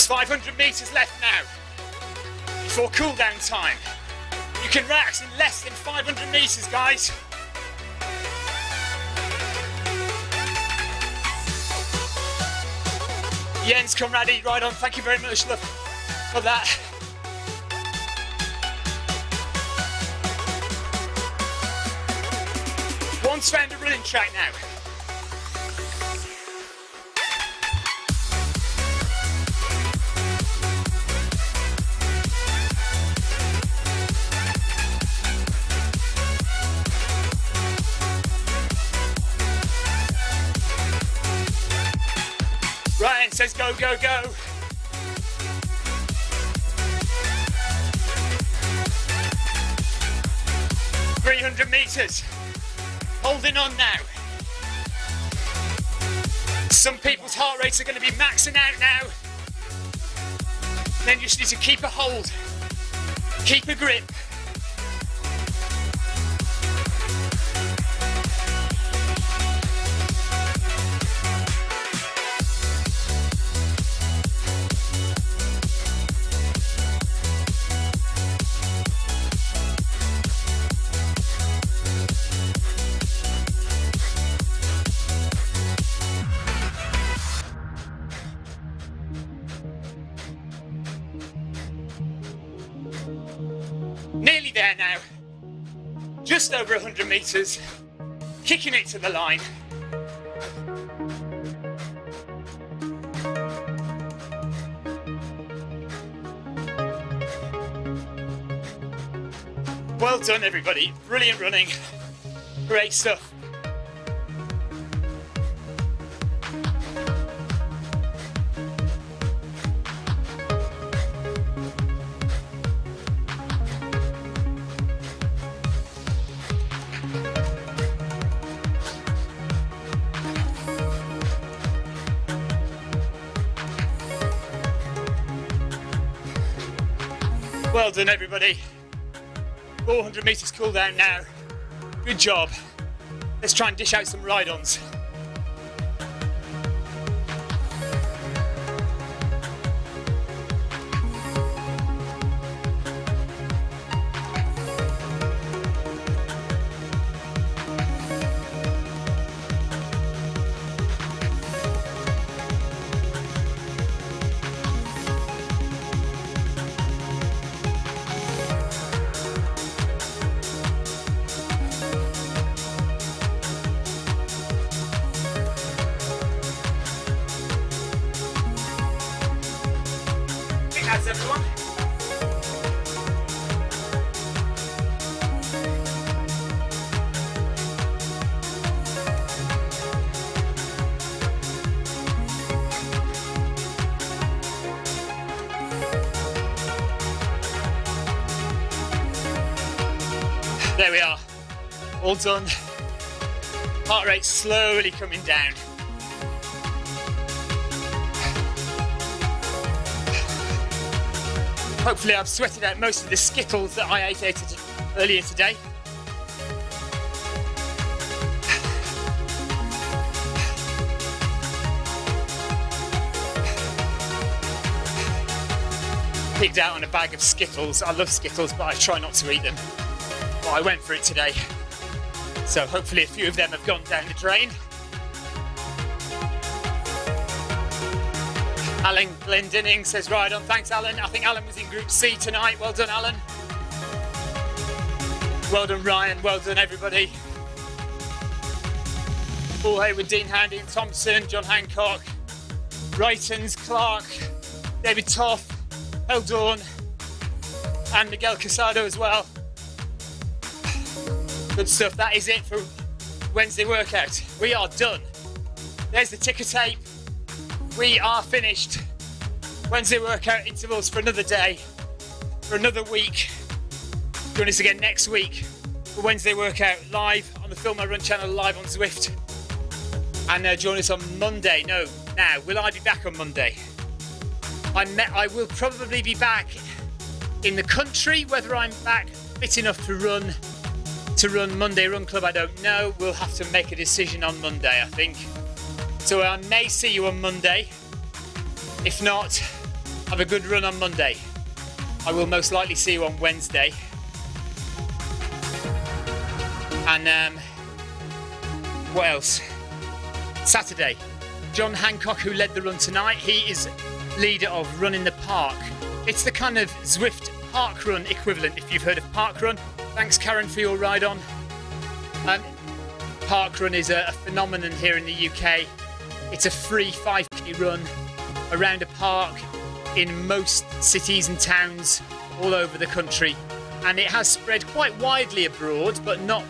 There's 500 metres left now before cool down time. You can relax in less than 500 metres, guys. Jens Conradi, right on, thank you very much, love, for that. Once round the running track now. Ryan says go, go, go. "300 metres. Holding on now. Some people's heart rates are going to be maxing out now. Then you just need to keep a hold. Keep a grip. Nearly there now. Just over 100 metres. Kicking it to the line. Well done, everybody. Brilliant running. Great stuff. Well done, everybody. 400 metres cool down now. Good job. Let's try and dish out some ride-ons. That's everyone. There we are. All done. Heart rate slowly coming down. Hopefully I've sweated out most of the Skittles that I ate earlier today. Pigged out on a bag of Skittles. I love Skittles, but I try not to eat them. But I went for it today. So hopefully a few of them have gone down the drain. Alan Glendinning says ride on. Thanks, Alan. I think Alan was in Group C tonight. Well done, Alan. Well done, Ryan. Well done, everybody. Paul Hayward, Dean Handy and Thompson, John Hancock, Wrightons, Clark, David Toff, Eldorn, and Miguel Casado as well. Good stuff. That is it for Wednesday workout. We are done. There's the ticker tape. We are finished. Wednesday workout intervals for another day, for another week. Join us again next week for Wednesday workout live on the Film I Run channel, live on Zwift. And join us on Monday. No, now, will I be back on Monday? I will probably be back in the country. Whether I'm back fit enough to run Monday Run Club, I don't know. We'll have to make a decision on Monday, I think. So I may see you on Monday. If not, have a good run on Monday. I will most likely see you on Wednesday. And what else? Saturday, John Hancock, who led the run tonight, he is leader of Run in the Park. It's the kind of Zwift park run equivalent, if you've heard of park run. Thanks, Karen, for your ride on. Park run is a phenomenon here in the UK. It's a free 5k run around a park in most cities and towns all over the country, and it has spread quite widely abroad, but not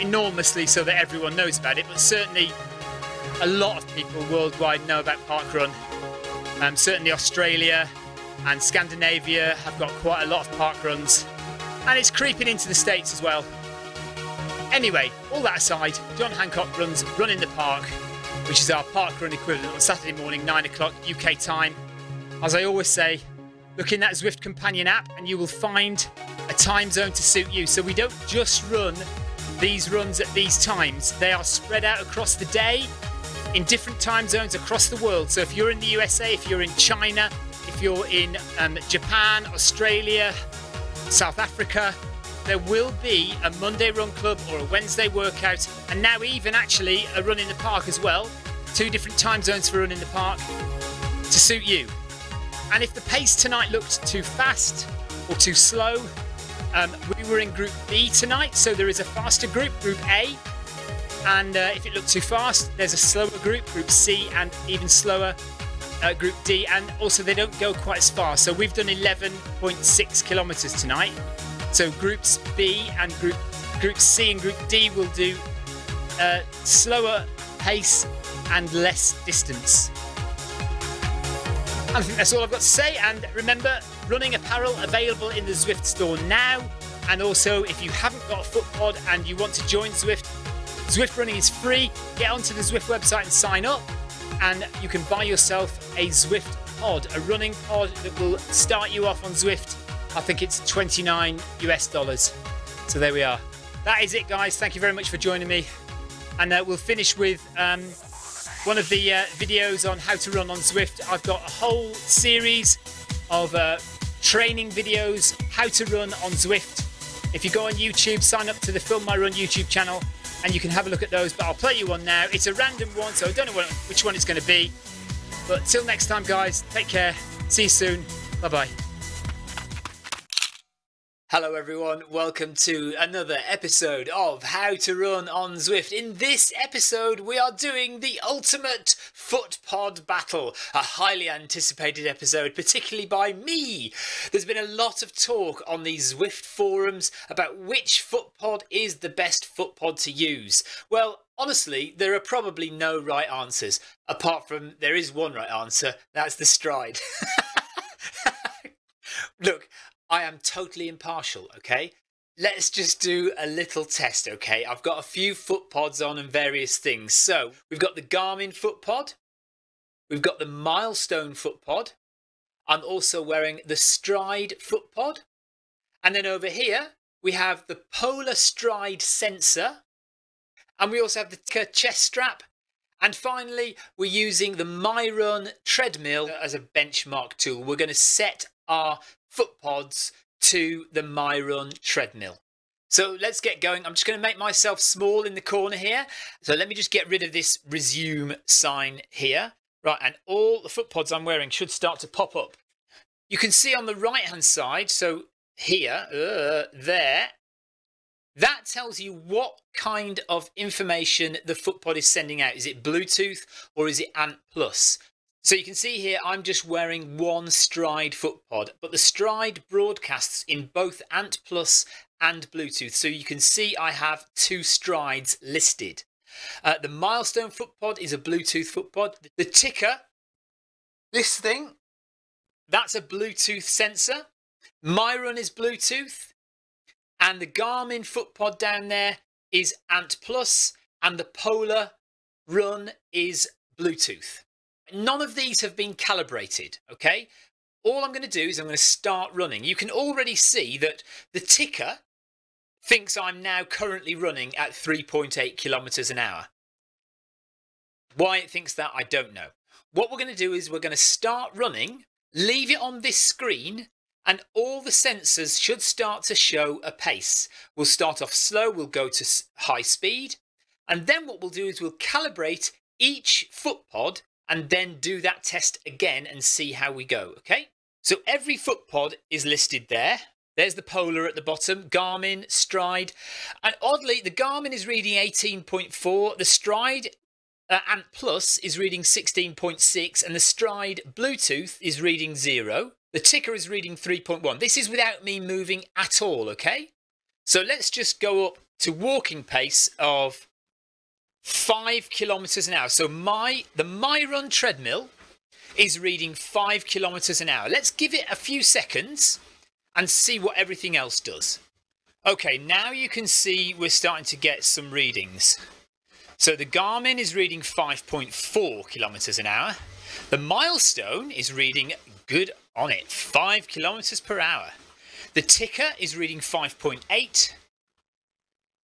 enormously so that everyone knows about it, but certainly a lot of people worldwide know about parkrun. Certainly Australia and Scandinavia have got quite a lot of parkruns, and it's creeping into the States as well. Anyway, all that aside, John Hancock runs Run in the Park, which is our parkrun equivalent, on Saturday morning, 9 o'clock UK time. As I always say, look in that Zwift companion app and you will find a time zone to suit you. So we don't just run these runs at these times. They are spread out across the day in different time zones across the world. So if you're in the USA, if you're in China, if you're in Japan, Australia, South Africa, there will be a Monday run club or a Wednesday workout, and now even actually a run in the park as well. 2 different time zones for Run in the Park to suit you. And if the pace tonight looked too fast or too slow, we were in Group B tonight, so there is a faster group, Group A. And if it looked too fast, there's a slower group, Group C, and even slower, Group D. And also they don't go quite as far. So we've done 11.6 kilometres tonight. So Groups B and Group C and Group D will do slower pace and less distance. I think that's all I've got to say, and remember, running apparel available in the Zwift store now, and also if you haven't got a foot pod and you want to join Zwift, Zwift running is free. Get onto the Zwift website and sign up, and you can buy yourself a Zwift pod, a running pod that will start you off on Zwift. I think it's $29 US. So there we are. That is it, guys. Thank you very much for joining me, and we'll finish with one of the videos on how to run on Zwift. I've got a whole series of training videos, how to run on Zwift. If you go on YouTube, sign up to the Film My Run YouTube channel and you can have a look at those, but I'll play you one now. It's a random one, so I don't know which one it's going to be. But till next time, guys, take care. See you soon. Bye-bye. Hello everyone, welcome to another episode of How to Run on Zwift. In this episode we are doing the ultimate foot pod battle, a highly anticipated episode, particularly by me. There's been a lot of talk on the Zwift forums about which foot pod is the best foot pod to use. Well, honestly, there are probably no right answers, apart from there is one right answer, that's the Stride. Look, I am totally impartial, okay? Let's just do a little test, okay? I've got a few foot pods on and various things. So, we've got the Garmin foot pod. We've got the Milestone foot pod. I'm also wearing the Stride foot pod. And then over here, we have the Polar Stride sensor. And we also have the chest strap. And finally, we're using the MyRun treadmill as a benchmark tool. We're going to set our foot pods to the MyRun treadmill. So let's get going. I'm just going to make myself small in the corner here. So let me just get rid of this resume sign here. Right, and all the foot pods I'm wearing should start to pop up. You can see on the right hand side, so here, there, that tells you what kind of information the foot pod is sending out. Is it Bluetooth or is it Ant Plus? So you can see here I'm just wearing one Stride foot pod, but the Stride broadcasts in both Ant Plus and Bluetooth. So you can see I have 2 Strides listed. The Milestone foot pod is a Bluetooth foot pod. The ticker, this thing, that's a Bluetooth sensor. MyRun is Bluetooth. And the Garmin foot pod down there is Ant Plus, and the Polar Run is Bluetooth. None of these have been calibrated, okay? All I'm going to do is I'm going to start running. You can already see that the ticker thinks I'm now currently running at 3.8 kilometers an hour. Why it thinks that, I don't know. What we're going to do is we're going to start running leave it on this screen and all the sensors should start to show a pace. We'll start off slow, we'll go to high speed, and then what we'll do is we'll calibrate each foot pod and then do that test again and see how we go, okay? So every foot pod is listed there. There's the Polar at the bottom, Garmin, Stride, and oddly the Garmin is reading 18.4, the Stride Ant Plus is reading 16.6, and the Stride Bluetooth is reading 0. The ticker is reading 3.1. This is without me moving at all, okay? So let's just go up to walking pace of 5 kilometers an hour. So the MyRun treadmill is reading 5 kilometers an hour. Let's give it a few seconds and see what everything else does. Okay, now you can see we're starting to get some readings. So the Garmin is reading 5.4 kilometers an hour. The Milestone is reading good on it, 5 kilometers per hour. The ticker is reading 5.8.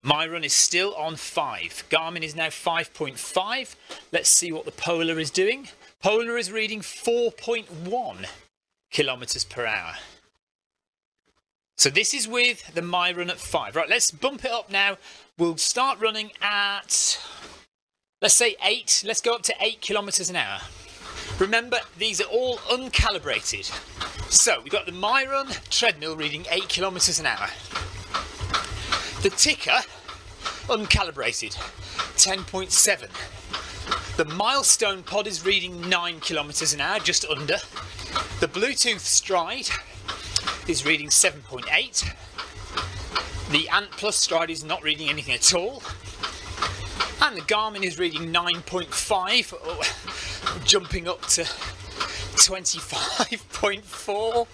MyRun is still on 5. Garmin is now 5.5. Let's see what the Polar is doing. Polar is reading 4.1 kilometers per hour. So this is with the MyRun at 5. Right, let's bump it up now. We'll start running at, let's say 8. Let's go up to 8 kilometers an hour. Remember, these are all uncalibrated. So we've got the MyRun treadmill reading 8 kilometers an hour. The ticker, uncalibrated, 10.7. The Milestone pod is reading 9 kilometers an hour, just under. The Bluetooth Stride is reading 7.8. The Ant Plus Stride is not reading anything at all. And the Garmin is reading 9.5, jumping up to 25.4.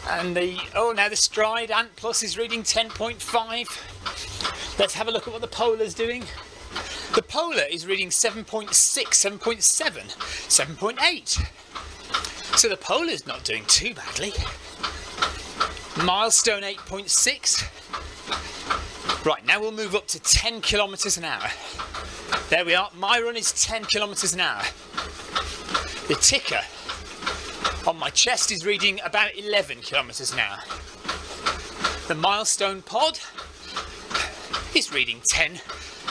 And now the Stride Ant Plus is reading 10.5. Let's have a look at what the Polar's doing. The Polar is reading 7.6, 7.7, 7.8. So the Polar's not doing too badly. Milestone 8.6. Right, now we'll move up to 10 kilometers an hour. There we are. MyRun is 10 kilometers an hour. The ticker on my chest is reading about 11 kilometers an hour. The Milestone pod is reading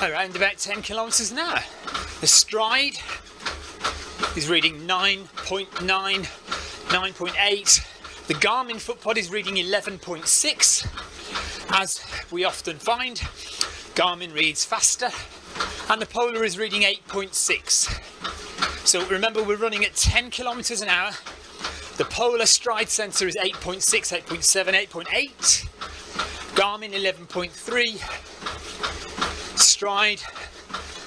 around about 10 kilometers an hour. The Stride is reading 9.9, 9.8. The Garmin footpod is reading 11.6. As we often find, Garmin reads faster, and the Polar is reading 8.6. So remember, we're running at 10 kilometers an hour. The Polar Stride sensor is 8.6, 8.7, 8.8. Garmin 11.3. Stride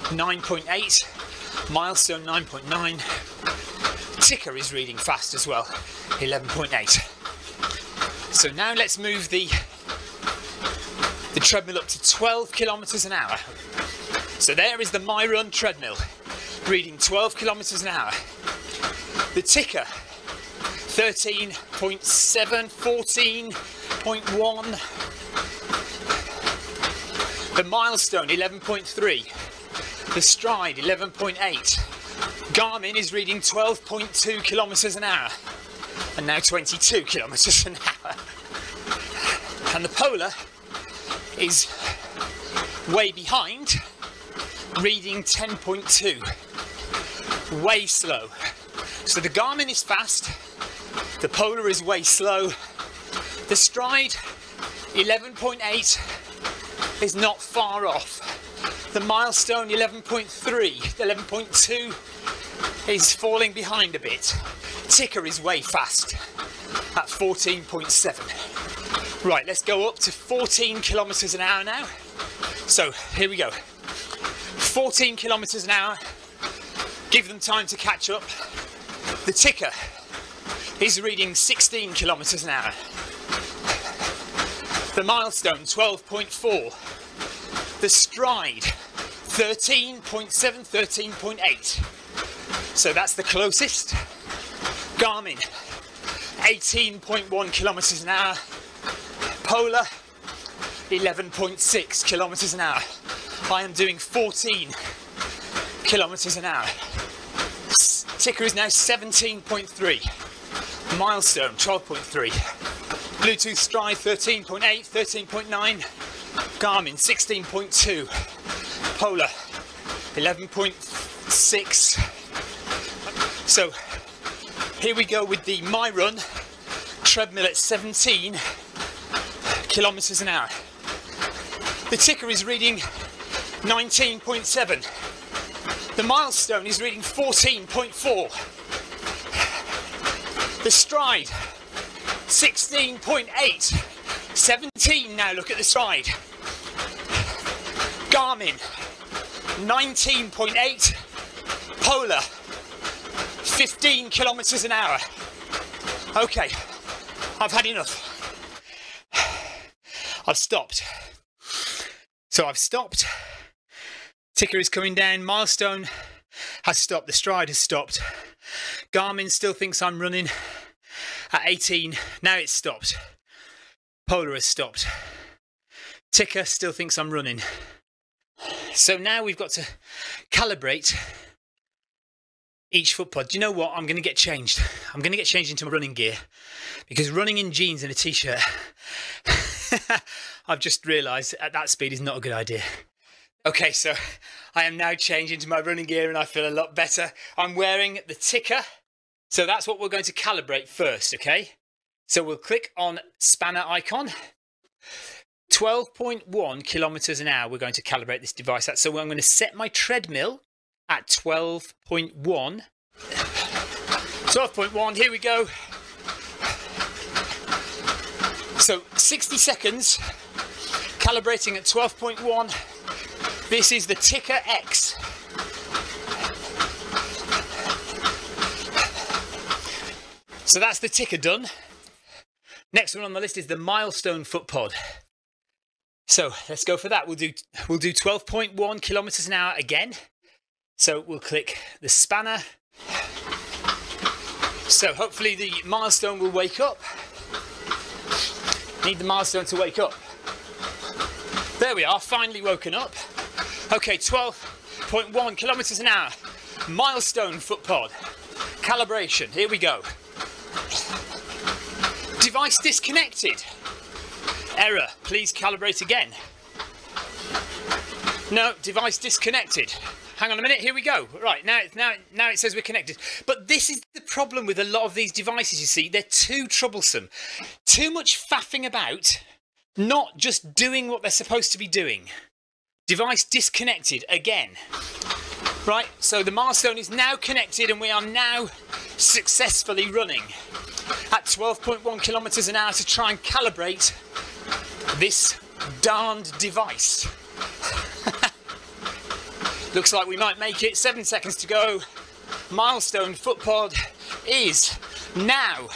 9.8. Milestone 9.9. Ticker is reading fast as well, 11.8. So now let's move the treadmill up to 12 kilometers an hour. So there is the MyRun treadmill, reading 12 kilometers an hour. The ticker, 13.7, 14.1. The Milestone, 11.3. The Stride, 11.8. Garmin is reading 12.2 kilometers an hour, and now 22 kilometers an hour. And the Polar is way behind, reading 10.2. Way slow. So the Garmin is fast, the Polar is way slow. The Stride, 11.8, is not far off. The Milestone, 11.3, 11.2 is falling behind a bit. Ticker is way fast at 14.7. Right, let's go up to 14 kilometers an hour now. So here we go. 14 kilometers an hour. Give them time to catch up. The ticker is reading 16 kilometers an hour. The Milestone, 12.4. The Stride, 13.7, 13.8. So that's the closest. Garmin, 18.1 kilometers an hour. Polar, 11.6 kilometers an hour. I am doing 14 kilometers an hour. Ticker is now 17.3. Milestone 12.3, Bluetooth Stride 13.8, 13.9, Garmin 16.2, Polar 11.6. So here we go with the My Run treadmill at 17 kilometers an hour. The ticker is reading 19.7. The milestone is reading 14.4. The stride 16.8. 17 now, look at the stride. Garmin 19.8. Polar 15 kilometers an hour. Okay, I've had enough. I've stopped. So I've stopped. Ticker is coming down. Milestone has stopped. The stride has stopped. Garmin still thinks I'm running at 18. Now it's stopped. Polar has stopped. Ticker still thinks I'm running. So now we've got to calibrate each foot pod. Do you know what? I'm going to get changed. I'm going to get changed into my running gear, because running in jeans and a t-shirt, I've just realised at that speed is not a good idea. Okay, so I am now changed into my running gear and I feel a lot better. I'm wearing the ticker. So that's what we're going to calibrate first, okay? So we'll click on spanner icon. 12.1 kilometers an hour we're going to calibrate this device at. So I'm going to set my treadmill at 12.1. 12.1, here we go. So 60 seconds, calibrating at 12.1. This is the Ticker X. So that's the ticker done. Next one on the list is the Milestone foot pod. So let's go for that. We'll do 12.1 kilometers an hour again. So we'll click the spanner. So hopefully the milestone will wake up. Need the milestone to wake up. There we are, finally woken up. Okay, 12.1 kilometers an hour. Milestone foot pod. Calibration, here we go. Device disconnected. Error, please calibrate again. No, device disconnected. Hang on a minute, here we go. Right, now it says we're connected. But this is the problem with a lot of these devices, you see. They're too troublesome. Too much faffing about, not just doing what they're supposed to be doing. Device disconnected again. Right, so the milestone is now connected and we are now successfully running at 12.1 kilometers an hour to try and calibrate this darned device. Looks like we might make it. 7 seconds to go. Milestone foot pod is now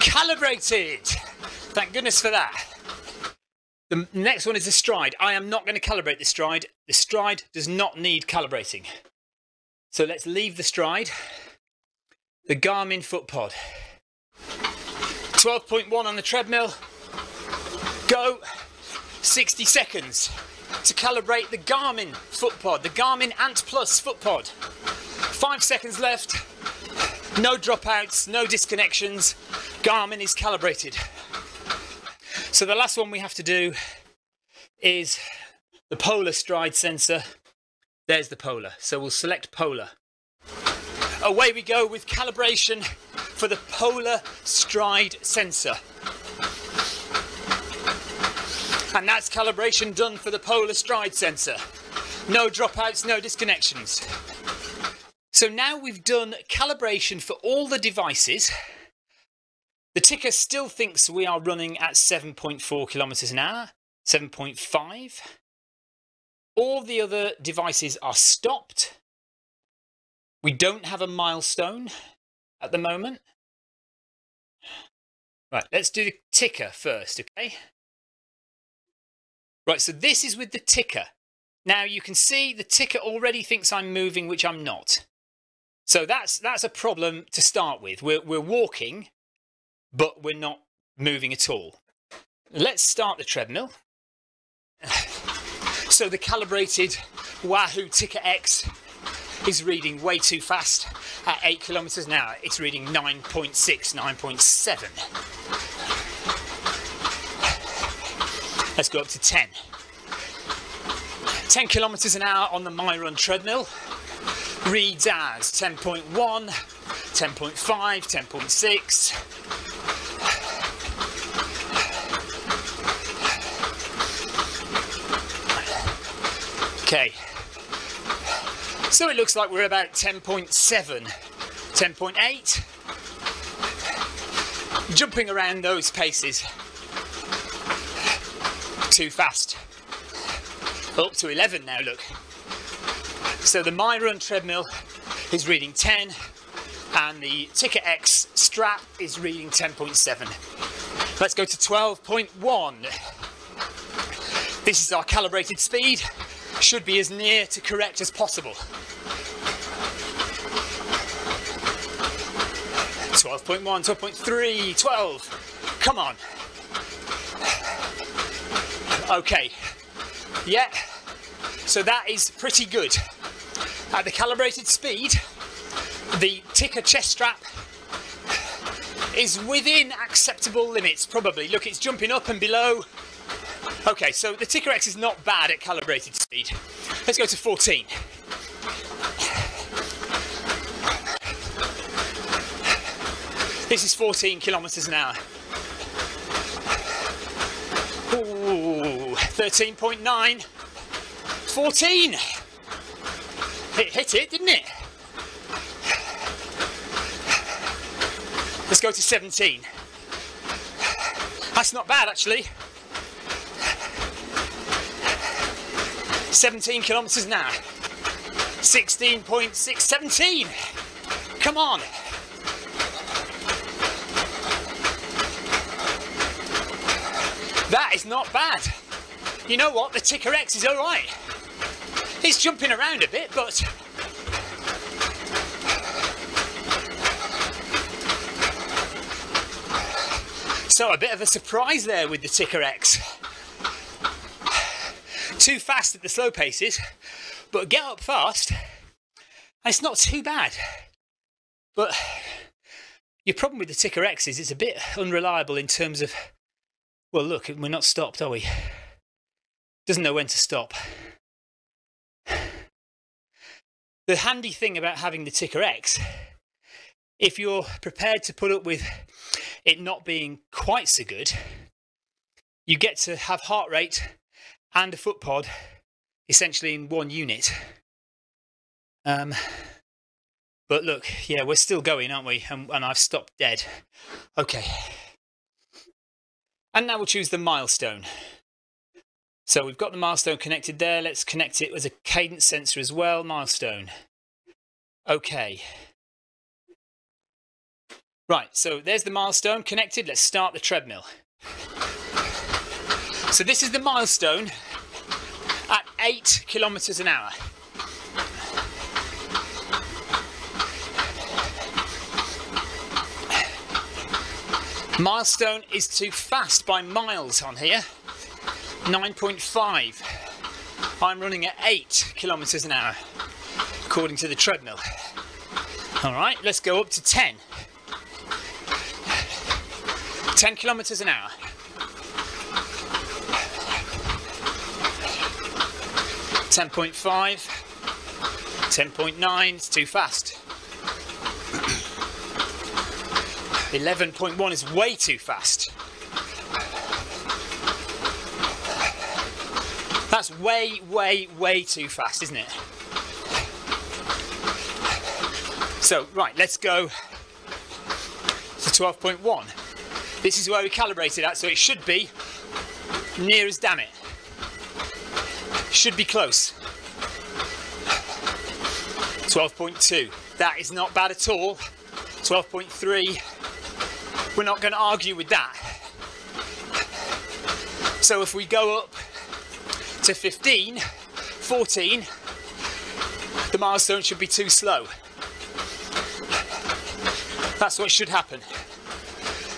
calibrated. Thank goodness for that. The next one is the stride. I am not going to calibrate the stride. The stride does not need calibrating. So let's leave the stride. The Garmin foot pod. 12.1 on the treadmill. Go. 60 seconds to calibrate the Garmin foot pod. The Garmin Ant Plus foot pod. 5 seconds left. No dropouts, no disconnections. Garmin is calibrated. So the last one we have to do is the Polar stride sensor. There's the Polar. So we'll select Polar. Away we go with calibration for the Polar stride sensor. And that's calibration done for the Polar stride sensor. No dropouts, no disconnections. So now we've done calibration for all the devices. The ticker still thinks we are running at 7.4 kilometers an hour, 7.5. All the other devices are stopped. We don't have a milestone at the moment. Right, let's do the ticker first, okay? Right, so this is with the ticker. Now you can see the ticker already thinks I'm moving, which I'm not. So that's a problem to start with. We're walking, but we're not moving at all. Let's start the treadmill. So the calibrated Wahoo Ticker X is reading way too fast at 8 kilometers an hour. It's reading 9.6, 9.7. Let's go up to 10. 10 kilometers an hour on the MyRun treadmill reads as 10.1, 10.5, 10.6. Okay, so it looks like we're about 10.7, 10.8, jumping around those paces too fast. Up to 11 now, look. So the MyRun treadmill is reading 10 and the Ticker X strap is reading 10.7. Let's go to 12.1. This is our calibrated speed. Should be as near to correct as possible. 12.1, 12.3, 12. Come on. Okay. Yeah. So that is pretty good. At the calibrated speed, the Ticker chest strap is within acceptable limits, probably. Look, it's jumping up and below. Okay, so the Ticker X is not bad at calibrated speed. Let's go to 14. This is 14 kilometers an hour. Ooh, 13.9. 14. It hit it, didn't it? Let's go to 17. That's not bad, actually. 17 kilometers an hour. 16.6, 17. Come on. That is not bad. You know what? The Ticker X is all right. It's jumping around a bit, but so a bit of a surprise there with the Ticker X. Too fast at the slow paces, but get up fast, and it's not too bad. But your problem with the Ticker X is it's a bit unreliable in terms of, well, look, we're not stopped, are we? Doesn't know when to stop. The handy thing about having the Ticker X, if you're prepared to put up with it not being quite so good, you get to have heart rate and a foot pod essentially in one unit. But look, yeah, we're still going, aren't we? And I've stopped dead. Okay. And now we'll choose the milestone. So we've got the milestone connected there. Let's connect it with a cadence sensor as well. Milestone. Okay. Right, so there's the milestone connected. Let's start the treadmill. So this is the milestone at 8 kilometers an hour. Milestone is too fast by miles on here. 9.5. I'm running at 8 kilometers an hour, according to the treadmill. All right, let's go up to 10. 10 kilometers an hour. 10.5. 10.9, it's too fast. 11.1 is way too fast. That's way, way, way too fast, isn't it? So, right, let's go to 12.1. This is where we calibrated at, so it should be near as damn it. Should be close. 12.2. That is not bad at all. 12.3. We're not going to argue with that. So if we go up to 15, 14, the milestone should be too slow. That's what should happen.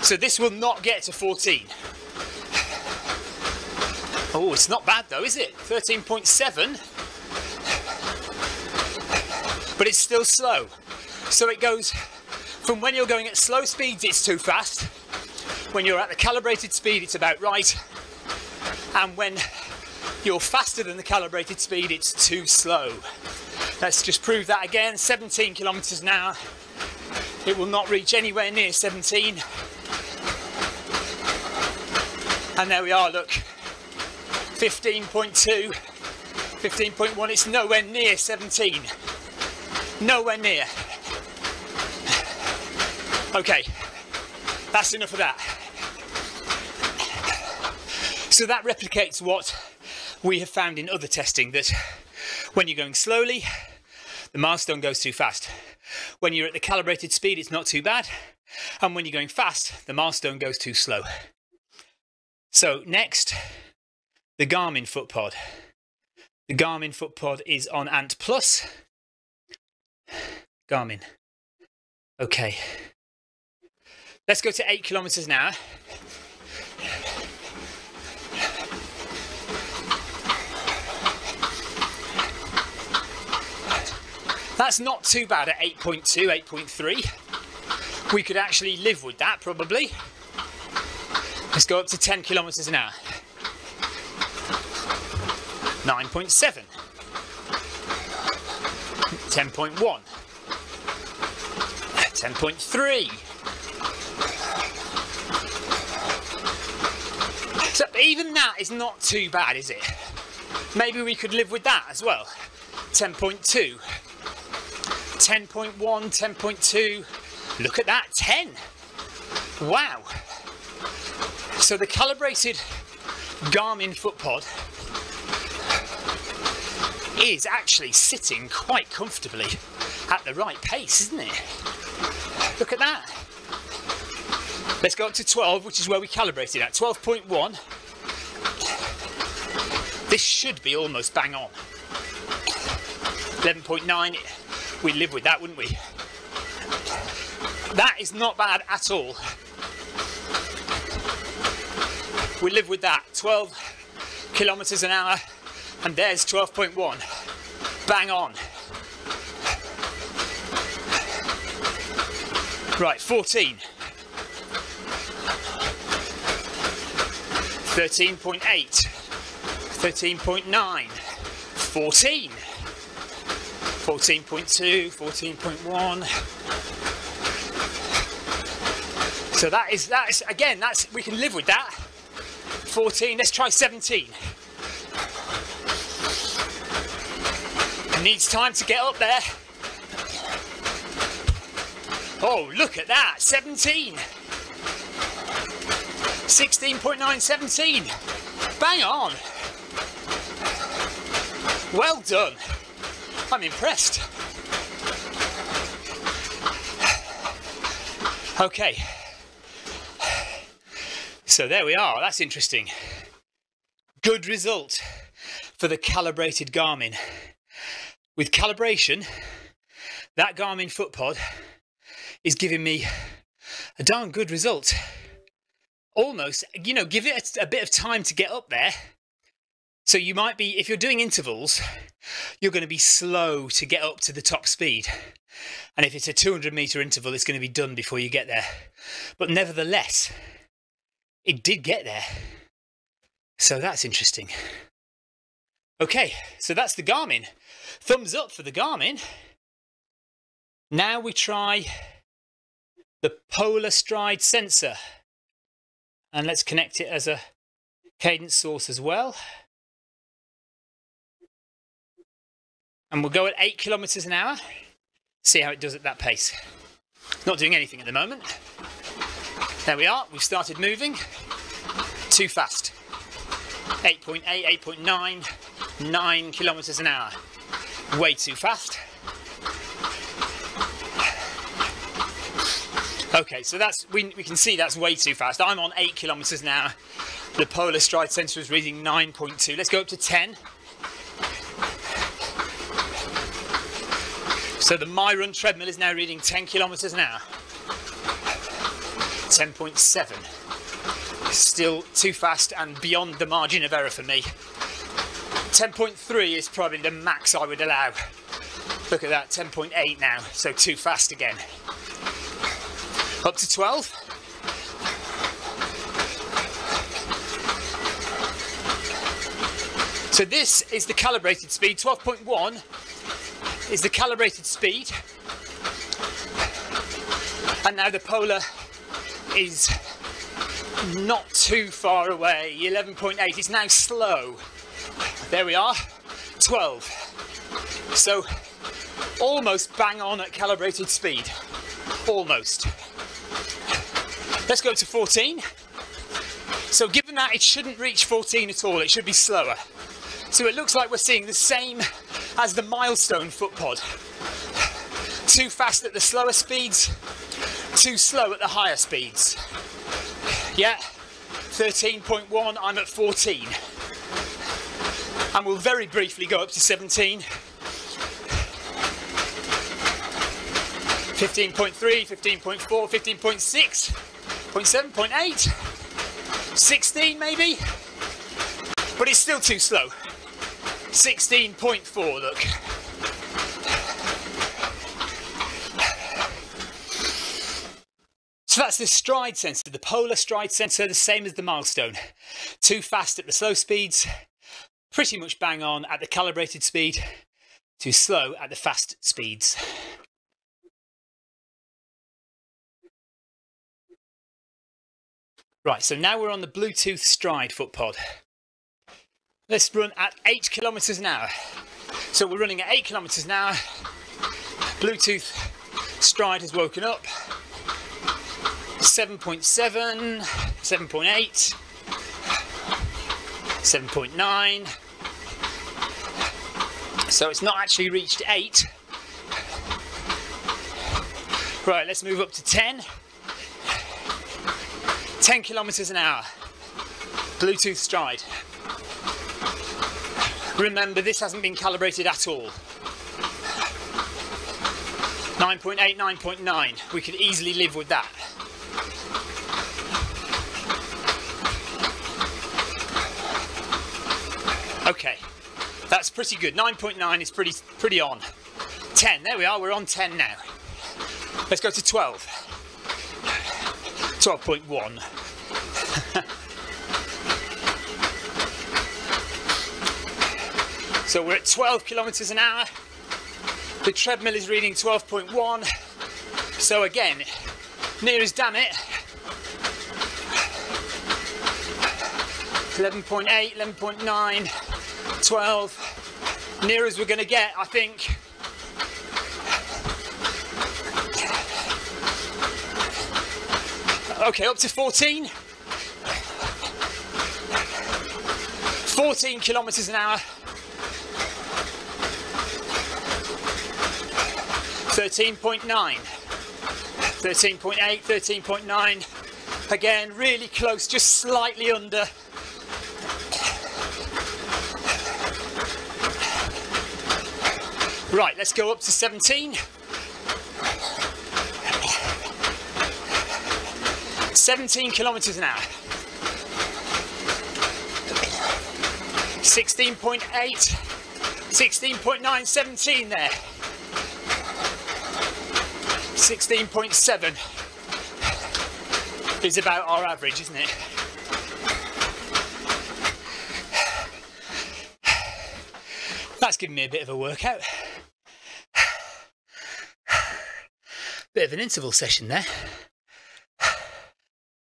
So this will not get to 14. Oh, it's not bad though, is it? 13.7. but it's still slow. So it goes from when you're going at slow speeds, it's too fast. When you're at the calibrated speed, it's about right. And when you're faster than the calibrated speed, it's too slow. Let's just prove that again. 17 kilometers an hour. It will not reach anywhere near 17. And there we are, look. 15.2, 15.1, it's nowhere near 17. Nowhere near. Okay, that's enough of that. So that replicates what we have found in other testing, that when you're going slowly, the milestone goes too fast. When you're at the calibrated speed, it's not too bad. And when you're going fast, the milestone goes too slow. So next, the Garmin FootPod. The Garmin FootPod is on Ant Plus. Garmin. Okay. Let's go to 8 kilometers an hour. That's not too bad at 8.2, 8.3. We could actually live with that, probably. Let's go up to 10 kilometers an hour. 9.7. 10.1. 10.3. So even that is not too bad, is it? Maybe we could live with that as well. 10.2. 10.1, 10.2. Look at that, 10. Wow. So the calibrated Garmin FootPod is actually sitting quite comfortably at the right pace, isn't it? Look at that. Let's go up to 12, which is where we calibrated at. 12.1. This should be almost bang on. 11.9. We'd live with that, wouldn't we? That is not bad at all. We live with that. 12 kilometers an hour, and there's 12.1. Bang on. Right, 14. 13.8. 13.9. 14. 14.2, 14.1. So that is again, we can live with that. 14, let's try 17. It needs time to get up there. Oh, look at that, 17. 16.9, 17. Bang on. Well done. I'm impressed. Okay. So there we are. That's interesting. Good result for the calibrated Garmin. With calibration, that Garmin FootPod is giving me a darn good result. Almost, you know, give it a bit of time to get up there. So you might be, if you're doing intervals, you're going to be slow to get up to the top speed. And if it's a 200 meter interval, it's going to be done before you get there. But nevertheless, it did get there. So that's interesting. Okay, so that's the Garmin. Thumbs up for the Garmin. Now we try the Polar Stride sensor. And let's connect it as a cadence source as well. And we'll go at 8 kilometers an hour. See how it does at that pace. Not doing anything at the moment. There we are. We've started moving. Too fast. 8.8, 8.9, 9 kilometers an hour. Way too fast. Okay, so that's we can see that's way too fast. I'm on 8 kilometers an hour. The Polar Stride sensor is reading 9.2. Let's go up to 10. So the MyRun treadmill is now reading 10 kilometers an hour. 10.7. Still too fast and beyond the margin of error for me. 10.3 is probably the max I would allow. Look at that, 10.8 now, so too fast again. Up to 12. So this is the calibrated speed. 12.1 is the calibrated speed. And now the polar is not too far away. 11.8 is now slow. There we are, 12. So almost bang on at calibrated speed. Almost. Let's go to 14. So given that it shouldn't reach 14 at all, it should be slower. So it looks like we're seeing the same as the milestone foot pod. Too fast at the slower speeds, too slow at the higher speeds. Yeah, 13.1, I'm at 14. And we'll very briefly go up to 17. 15.3, 15.4, 15.6, 0.7, 0.8, 16 maybe, but it's still too slow. 16.4, look. So that's the stride sensor, the polar stride sensor, the same as the milestone. Too fast at the slow speeds, pretty much bang on at the calibrated speed, too slow at the fast speeds. Right, so now we're on the Bluetooth stride foot pod. Let's run at 8 kilometers an hour. So we're running at 8 kilometers an hour. Bluetooth stride has woken up. 7.7, 7.8, 7.9. So it's not actually reached 8. Right, let's move up to 10. 10 kilometers an hour. Bluetooth stride. Remember, this hasn't been calibrated at all. 9.8, 9.9. We could easily live with that. Okay, that's pretty good. 9.9 is pretty on. 10, there we are, we're on 10 now. Let's go to 12. 12.1. So we're at 12 kilometers an hour. The treadmill is reading 12.1. So again, near as damn it. 11.8, 11.9, 12. Near as we're going to get, I think. Okay, up to 14. 14 kilometers an hour. 13.9. 13.8, 13.9. Again, really close, just slightly under. Right, let's go up to 17. 17 kilometers an hour. 16.8, 16.9, 17 there. 16.7 is about our average, isn't it? That's given me a bit of a workout. Bit of an interval session there.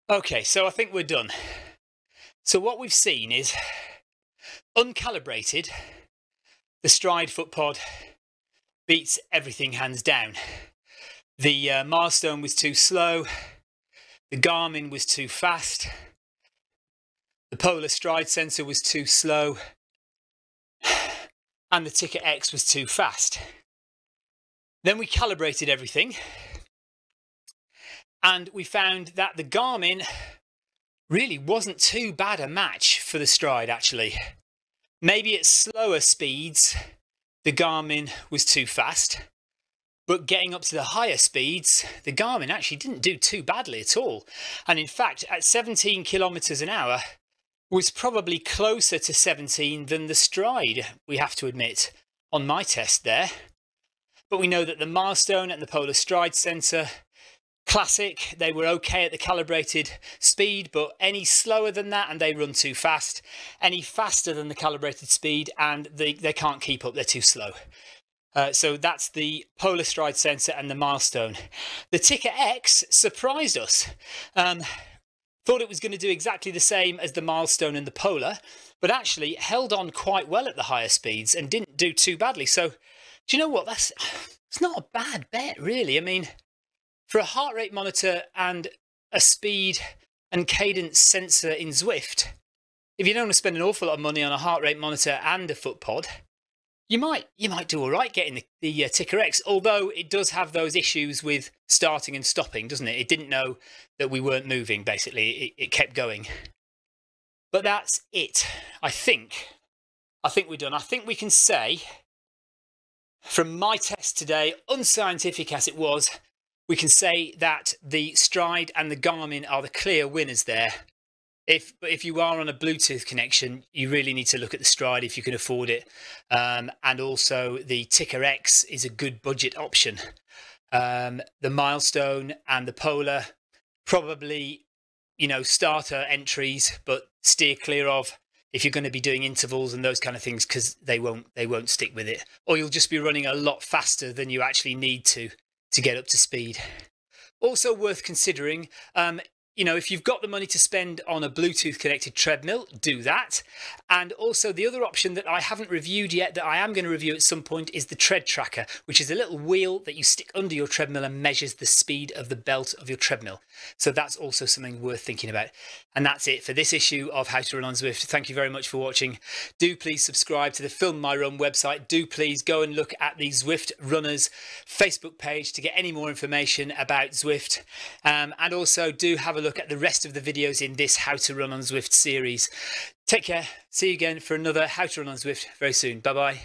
Okay, so I think we're done. So what we've seen is, uncalibrated, the stride foot pod beats everything hands down. The milestone was too slow, the Garmin was too fast, the polar stride sensor was too slow, and the Ticker X was too fast. Then we calibrated everything, and we found that the Garmin really wasn't too bad a match for the stride, actually. Maybe at slower speeds, the Garmin was too fast, but getting up to the higher speeds, the Garmin actually didn't do too badly at all. And in fact, at 17 kilometers an hour, was probably closer to 17 than the stride, we have to admit, on my test there. but we know that the milestone and the polar stride sensor, classic, they were okay at the calibrated speed, but any slower than that and they run too fast, any faster than the calibrated speed and they can't keep up, they're too slow. So that's the polar stride sensor and the milestone. The Ticker X surprised us. Thought it was going to do exactly the same as the milestone and the polar, but actually held on quite well at the higher speeds and didn't do too badly. So do you know what? It's not a bad bet, really. I mean, for a heart rate monitor and a speed and cadence sensor in Zwift, if you don't want to spend an awful lot of money on a heart rate monitor and a foot pod, you might do all right getting the Ticker X, although it does have those issues with starting and stopping, doesn't it? It didn't know that we weren't moving, basically. It kept going. But that's it. I think we're done. I think we can say, from my test today, unscientific as it was, we can say that the Stride and the Garmin are the clear winners there. But if you are on a Bluetooth connection, you really need to look at the Stride if you can afford it. And also the Ticker X is a good budget option. The Milestone and the Polar, probably, starter entries, but steer clear of if you're going to be doing intervals and those kind of things, because they won't stick with it. Or you'll just be running a lot faster than you actually need to get up to speed. Also worth considering, if you've got the money to spend on a Bluetooth connected treadmill, do that. And also the other option that I haven't reviewed yet that I am going to review at some point is the tread tracker, which is a little wheel that you stick under your treadmill and measures the speed of the belt of your treadmill. So that's also something worth thinking about. And that's it for this issue of How to Run on Zwift. Thank you very much for watching. Do please subscribe to the Film My Run website. Do please go and look at the Zwift Runners Facebook page to get any more information about Zwift. And also do have a look at the rest of the videos in this How to Run on Zwift series. Take care. See you again for another How to Run on Zwift very soon. Bye bye.